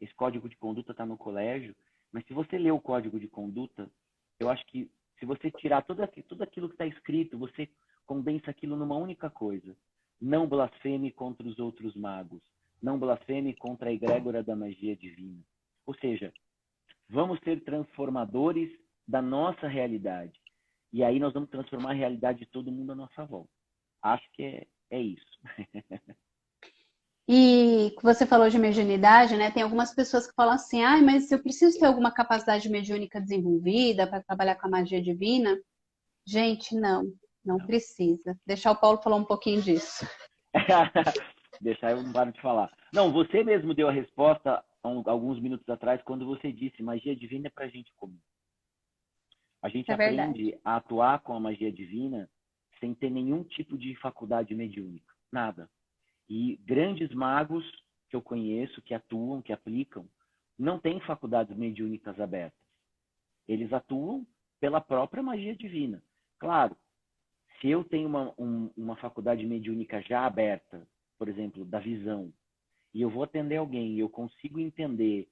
Speaker 2: Esse código de conduta está no colégio, mas se você ler o código de conduta, eu acho que se você tirar tudo aquilo que está escrito, você condensa aquilo numa única coisa. Não blasfeme contra os outros magos. Não blasfeme contra a egrégora da magia divina. Ou seja, vamos ser transformadores da nossa realidade. E aí nós vamos transformar a realidade de todo mundo à nossa volta. Acho que é isso.
Speaker 1: E você falou de mediunidade, né? Tem algumas pessoas que falam assim, ah, mas eu preciso ter alguma capacidade mediúnica desenvolvida para trabalhar com a magia divina. Gente, não
Speaker 2: Não.
Speaker 1: precisa. Deixar o Paulo falar um pouquinho disso.
Speaker 2: Deixar eu não paro de falar. Não, você mesmo deu a resposta alguns minutos atrás quando você disse magia divina é para gente comum. A gente
Speaker 1: É verdade.
Speaker 2: aprende a atuar com a magia divina sem ter nenhum tipo de faculdade mediúnica. Nada. E grandes magos que eu conheço, que atuam, que aplicam, não têm faculdades mediúnicas abertas. Eles atuam pela própria magia divina. Claro, se eu tenho uma faculdade mediúnica já aberta, por exemplo, da visão, e eu vou atender alguém e eu consigo entender,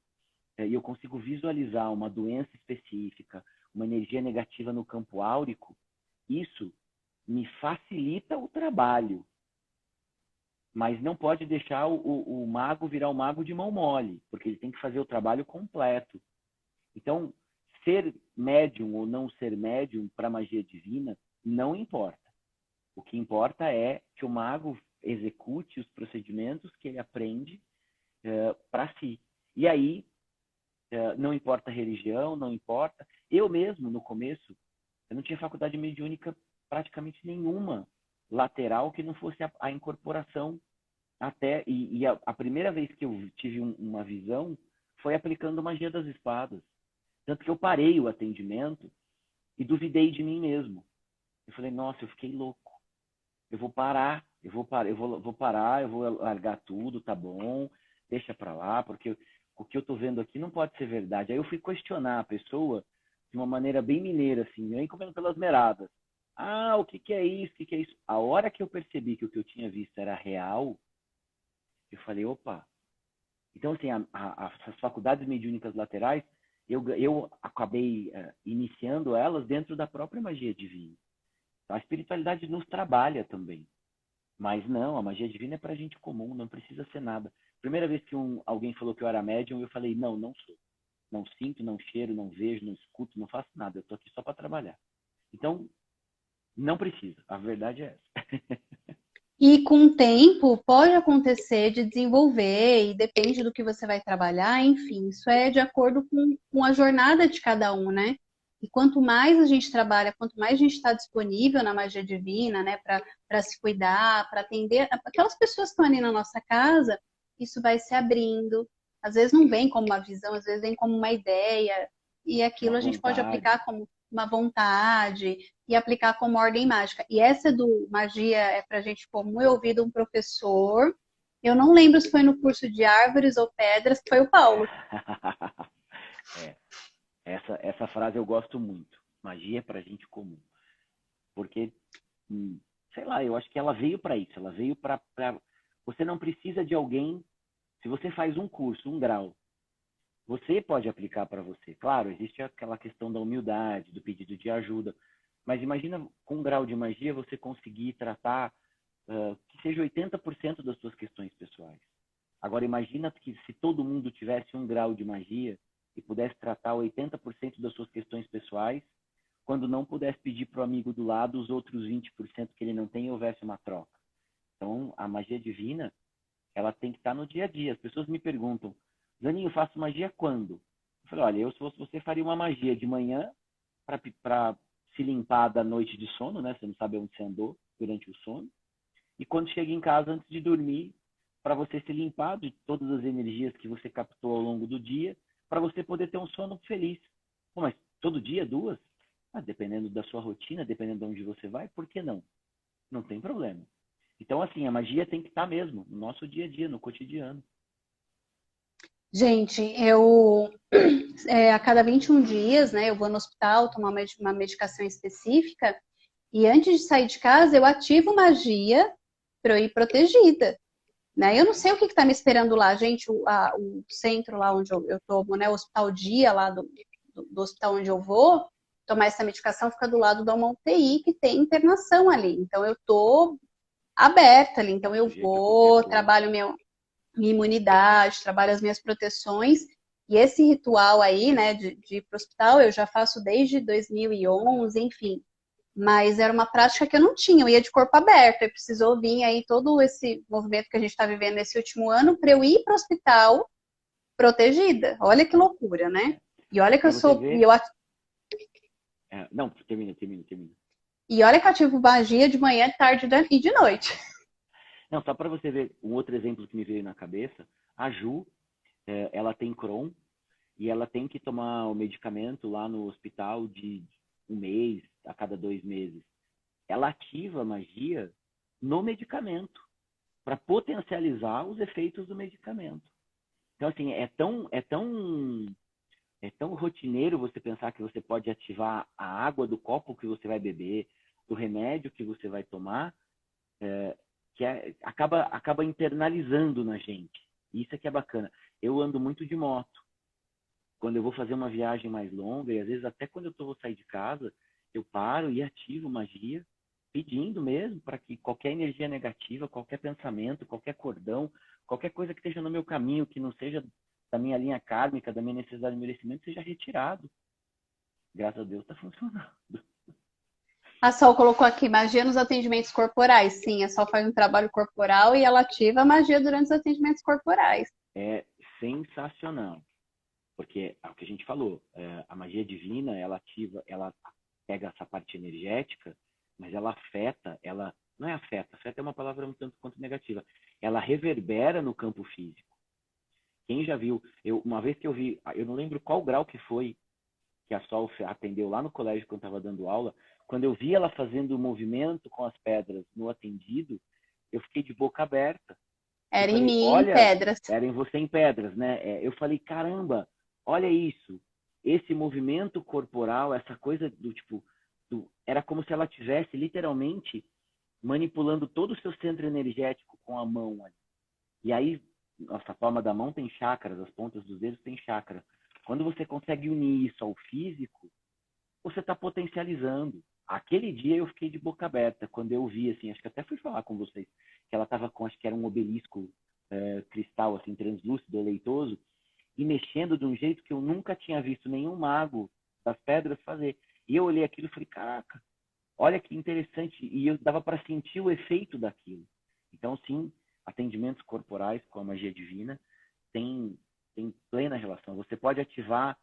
Speaker 2: e eu consigo visualizar uma doença específica, uma energia negativa no campo áurico, isso me facilita o trabalho. Mas não pode deixar o mago virar o mago de mão mole, porque ele tem que fazer o trabalho completo. Então, ser médium ou não ser médium para a magia divina não importa. O que importa é que o mago execute os procedimentos que ele aprende para si. E aí, não importa a religião, não importa. Eu mesmo, no começo, eu não tinha faculdade mediúnica praticamente nenhuma lateral que não fosse a incorporação até. E a primeira vez que eu tive uma visão foi aplicando magia das espadas. Tanto que eu parei o atendimento e duvidei de mim mesmo. Eu falei, nossa, eu fiquei louco. Eu vou parar, eu vou largar tudo, tá bom, deixa pra lá, porque o que eu tô vendo aqui não pode ser verdade. Aí eu fui questionar a pessoa de uma maneira bem mineira, assim, nem comendo pelas beiradas. Ah, o que que é isso? O que que é isso? A hora que eu percebi que o que eu tinha visto era real, eu falei, opa. Então, assim, as faculdades mediúnicas laterais, eu acabei iniciando elas dentro da própria magia divina. A espiritualidade nos trabalha também. Mas não, a magia divina é para gente comum, não precisa ser nada. Primeira vez que alguém falou que eu era médium, eu falei, não sou. Não sinto, não cheiro, não vejo, não escuto, não faço nada. Eu estou aqui só para trabalhar. Então, não precisa. A verdade é essa.
Speaker 1: E com o tempo pode acontecer de desenvolver, e depende do que você vai trabalhar, enfim, isso é de acordo com a jornada de cada um, né? E quanto mais a gente trabalha, quanto mais a gente está disponível na magia divina, né, para se cuidar, para atender aquelas pessoas que estão ali na nossa casa, isso vai se abrindo. Às vezes não vem como uma visão, às vezes vem como uma ideia, e aquilo
Speaker 2: Uma
Speaker 1: a gente pode
Speaker 2: vontade.
Speaker 1: aplicar como uma vontade e aplicar como ordem mágica. E essa do magia é pra gente, como eu ouvi de um professor, eu não lembro se foi no curso de árvores ou pedras, que foi o Paulo.
Speaker 2: É, essa frase eu gosto muito. Magia é para gente comum. Porque, sei lá, eu acho que ela veio para isso. Ela veio para. Você não precisa de alguém. Se você faz um curso, um grau, você pode aplicar para você. Claro, existe aquela questão da humildade, do pedido de ajuda. Mas imagina com um grau de magia você conseguir tratar que seja 80% das suas questões pessoais. Agora imagina que se todo mundo tivesse um grau de magia e pudesse tratar 80% das suas questões pessoais, quando não pudesse pedir para o amigo do lado os outros 20% que ele não tem e houvesse uma troca. Então, a magia divina, ela tem que estar no dia a dia. As pessoas me perguntam, Zaninho, eu faço magia quando? Eu falei, olha, eu se fosse você faria uma magia de manhã para se limpar da noite de sono, né? Você não sabe onde você andou durante o sono. E quando chega em casa, antes de dormir, para você se limpar de todas as energias que você captou ao longo do dia, para você poder ter um sono feliz. Pô, mas todo dia, duas? Ah, dependendo da sua rotina, dependendo de onde você vai, por que não? Não tem problema. Então, assim, a magia tem que estar mesmo no nosso dia a dia, no cotidiano.
Speaker 1: Gente, eu a cada 21 dias, né, eu vou no hospital tomar uma medicação específica e antes de sair de casa eu ativo magia para eu ir protegida. Né? Eu não sei o que está me esperando lá, gente. O centro lá onde eu tomo, né? O hospital dia lá do hospital onde eu vou, tomar essa medicação, fica do lado de uma UTI que tem internação ali. Então, eu tô aberta ali. Então, eu vou, trabalho minha imunidade, trabalho as minhas proteções. E esse ritual aí, né, de ir para o hospital, eu já faço desde 2011, enfim. Mas era uma prática que eu não tinha, eu ia de corpo aberto. E precisou vir aí todo esse movimento que a gente está vivendo nesse último ano para eu ir para o hospital protegida. Olha que loucura, né? E olha que eu sou.
Speaker 2: Não, termina.
Speaker 1: E olha que eu ativo magia de manhã, de tarde e de noite.
Speaker 2: Não, só para você ver um outro exemplo que me veio na cabeça, a Ju, ela tem Crohn e ela tem que tomar o medicamento lá no hospital de um mês, a cada 2 meses. Ela ativa a magia no medicamento para potencializar os efeitos do medicamento. Então, assim, é tão rotineiro você pensar que você pode ativar a água do copo que você vai beber, do remédio que você vai tomar, acaba internalizando na gente. Isso é que é bacana. Eu ando muito de moto. Quando eu vou fazer uma viagem mais longa, e às vezes até quando eu vou sair de casa, eu paro e ativo magia, pedindo mesmo para que qualquer energia negativa, qualquer pensamento, qualquer cordão, qualquer coisa que esteja no meu caminho, que não seja da minha linha kármica, da minha necessidade de merecimento, seja retirado. Graças a Deus está funcionando.
Speaker 1: A Sol colocou aqui magia nos atendimentos corporais. Sim, a Sol faz um trabalho corporal e ela ativa a magia durante os atendimentos corporais.
Speaker 2: É sensacional. Porque é o que a gente falou, a magia divina, ela pega essa parte energética, mas ela afeta, não é afeta é uma palavra um tanto quanto negativa, ela reverbera no campo físico. Quem já viu, uma vez que eu vi, eu não lembro qual grau que foi que a Sol atendeu lá no colégio quando estava dando aula, quando eu vi ela fazendo o movimento com as pedras no atendido, eu fiquei de boca aberta.
Speaker 1: Era
Speaker 2: falei,
Speaker 1: em mim,
Speaker 2: olha,
Speaker 1: em pedras.
Speaker 2: Era em você em pedras, né? Eu falei, caramba, olha isso. Esse movimento corporal, essa coisa do tipo, era como se ela tivesse literalmente manipulando todo o seu centro energético com a mão. E aí, nossa palma da mão tem chakras, as pontas dos dedos têm chakras. Quando você consegue unir isso ao físico, você está potencializando. Aquele dia eu fiquei de boca aberta quando eu vi, assim, acho que até fui falar com vocês, que ela estava com, acho que era um obelisco cristal, assim, translúcido, leitoso, e mexendo de um jeito que eu nunca tinha visto nenhum mago das pedras fazer. E eu olhei aquilo e falei, caraca, olha que interessante. E eu dava para sentir o efeito daquilo. Então, sim, atendimentos corporais com a magia divina tem plena relação. Você pode ativar,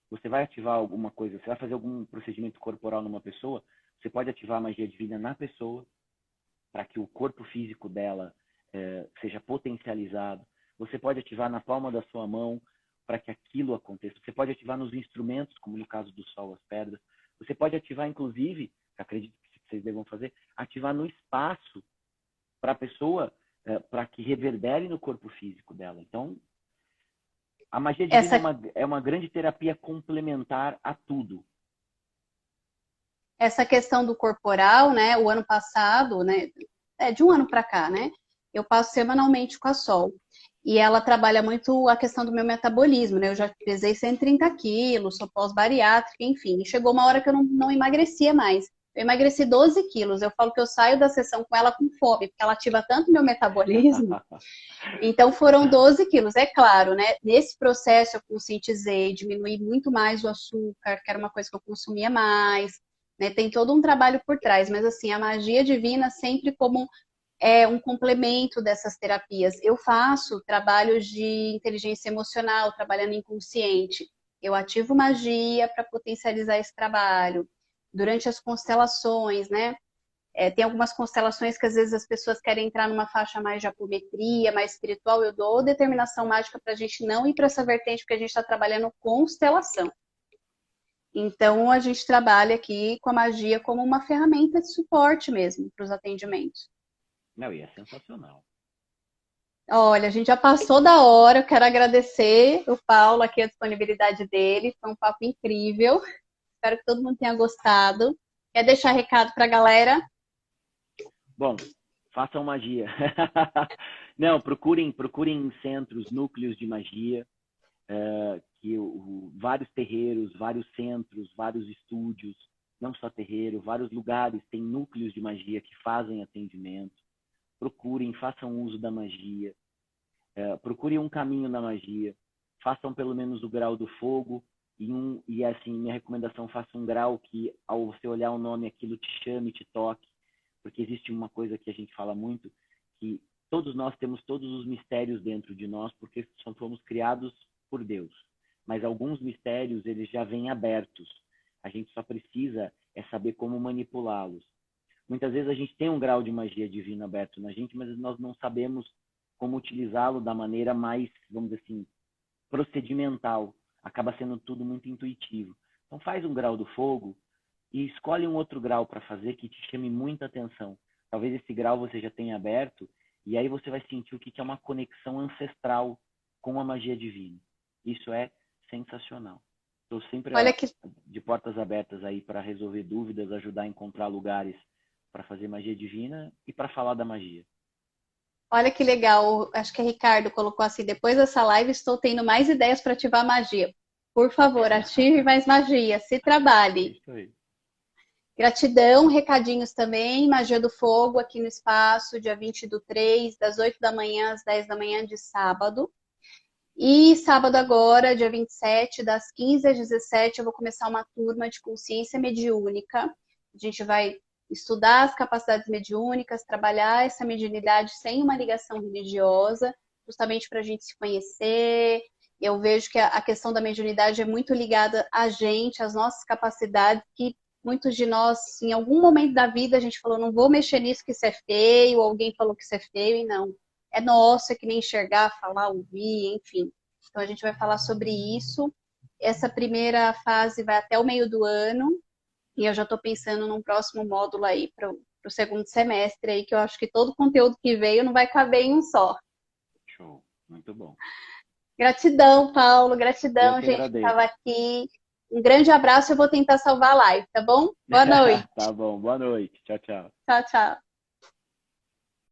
Speaker 2: você vai ativar alguma coisa, você vai fazer algum procedimento corporal numa pessoa, você pode ativar a magia divina na pessoa para que o corpo físico dela seja potencializado. Você pode ativar na palma da sua mão para que aquilo aconteça. Você pode ativar nos instrumentos, como no caso do sol, as pedras. Você pode ativar, inclusive, acredito que vocês devam fazer, ativar no espaço para a pessoa, para que reverbere no corpo físico dela. Então, a magia divina é uma grande terapia complementar a tudo.
Speaker 1: Essa questão do corporal, né? O ano passado, né? De um ano para cá, né? Eu passo semanalmente com a Sol. E ela trabalha muito a questão do meu metabolismo, né? Eu já pesei 130 quilos, sou pós-bariátrica, enfim. E chegou uma hora que eu não emagrecia mais. Eu emagreci 12 quilos. Eu falo que eu saio da sessão com ela com fome, porque ela ativa tanto meu metabolismo. Então foram 12 quilos. É claro, né? Nesse processo eu conscientizei, diminuí muito mais o açúcar, que era uma coisa que eu consumia mais. Né? Tem todo um trabalho por trás, mas assim, a magia divina sempre como um complemento dessas terapias. Eu faço trabalhos de inteligência emocional, trabalhando inconsciente. Eu ativo magia para potencializar esse trabalho. Durante as constelações, né? Tem algumas constelações que às vezes as pessoas querem entrar numa faixa mais de apometria, mais espiritual. Eu dou determinação mágica para a gente não ir para essa vertente, porque a gente está trabalhando constelação. Então, a gente trabalha aqui com a magia como uma ferramenta de suporte mesmo para os atendimentos.
Speaker 2: Não, e é sensacional.
Speaker 1: Olha, a gente já passou da hora. Eu quero agradecer o Paulo aqui, a disponibilidade dele. Foi um papo incrível. Espero que todo mundo tenha gostado. Quer deixar recado para a galera?
Speaker 2: Bom, façam magia. Não, procurem centros, núcleos de magia. vários terreiros, vários centros, vários estúdios, não só terreiro, vários lugares, tem núcleos de magia que fazem atendimento. Procurem, façam uso da magia, procurem um caminho na magia, façam pelo menos o grau do fogo, e assim, minha recomendação, faça um grau que, ao você olhar o nome, aquilo te chame, te toque, porque existe uma coisa que a gente fala muito, que todos nós temos todos os mistérios dentro de nós, porque fomos criados por Deus. Mas alguns mistérios, eles já vêm abertos. A gente só precisa saber como manipulá-los. Muitas vezes a gente tem um grau de magia divina aberto na gente, mas nós não sabemos como utilizá-lo da maneira mais, vamos dizer assim, procedimental. Acaba sendo tudo muito intuitivo. Então faz um grau do fogo e escolhe um outro grau para fazer que te chame muita atenção. Talvez esse grau você já tenha aberto e aí você vai sentir o que é uma conexão ancestral com a magia divina. Isso é sensacional. Estou sempre
Speaker 1: Olha que
Speaker 2: de portas abertas aí para resolver dúvidas, ajudar a encontrar lugares para fazer magia divina e para falar da magia.
Speaker 1: Olha que legal, acho que o Ricardo colocou assim, depois dessa live estou tendo mais ideias para ativar magia. Por favor, ative mais magia, se trabalhe.
Speaker 2: Isso aí.
Speaker 1: Gratidão, recadinhos também, Magia do Fogo aqui no espaço, dia 20/3, das 8 da manhã às 10 da manhã de sábado. E sábado agora, dia 27, das 15 às 17, eu vou começar uma turma de consciência mediúnica. A gente vai estudar as capacidades mediúnicas, trabalhar essa mediunidade sem uma ligação religiosa, justamente para a gente se conhecer. Eu vejo que a questão da mediunidade é muito ligada a gente, às nossas capacidades, que muitos de nós, em algum momento da vida, a gente falou, não vou mexer nisso que isso é feio, ou alguém falou que isso é feio, e não. É nosso, é que nem enxergar, falar, ouvir, enfim. Então a gente vai falar sobre isso. Essa primeira fase vai até o meio do ano, e eu já estou pensando num próximo módulo aí para o segundo semestre, aí, que eu acho que todo o conteúdo que veio não vai caber em um só.
Speaker 2: Show, muito bom.
Speaker 1: Gratidão, Paulo,
Speaker 2: Eu
Speaker 1: gratidão,
Speaker 2: que
Speaker 1: gente, que
Speaker 2: agradeço.
Speaker 1: estava aqui. Um grande abraço, eu vou tentar salvar a live, tá bom? Boa noite.
Speaker 2: Tá bom, boa noite. Tchau, tchau.
Speaker 1: Tchau, tchau.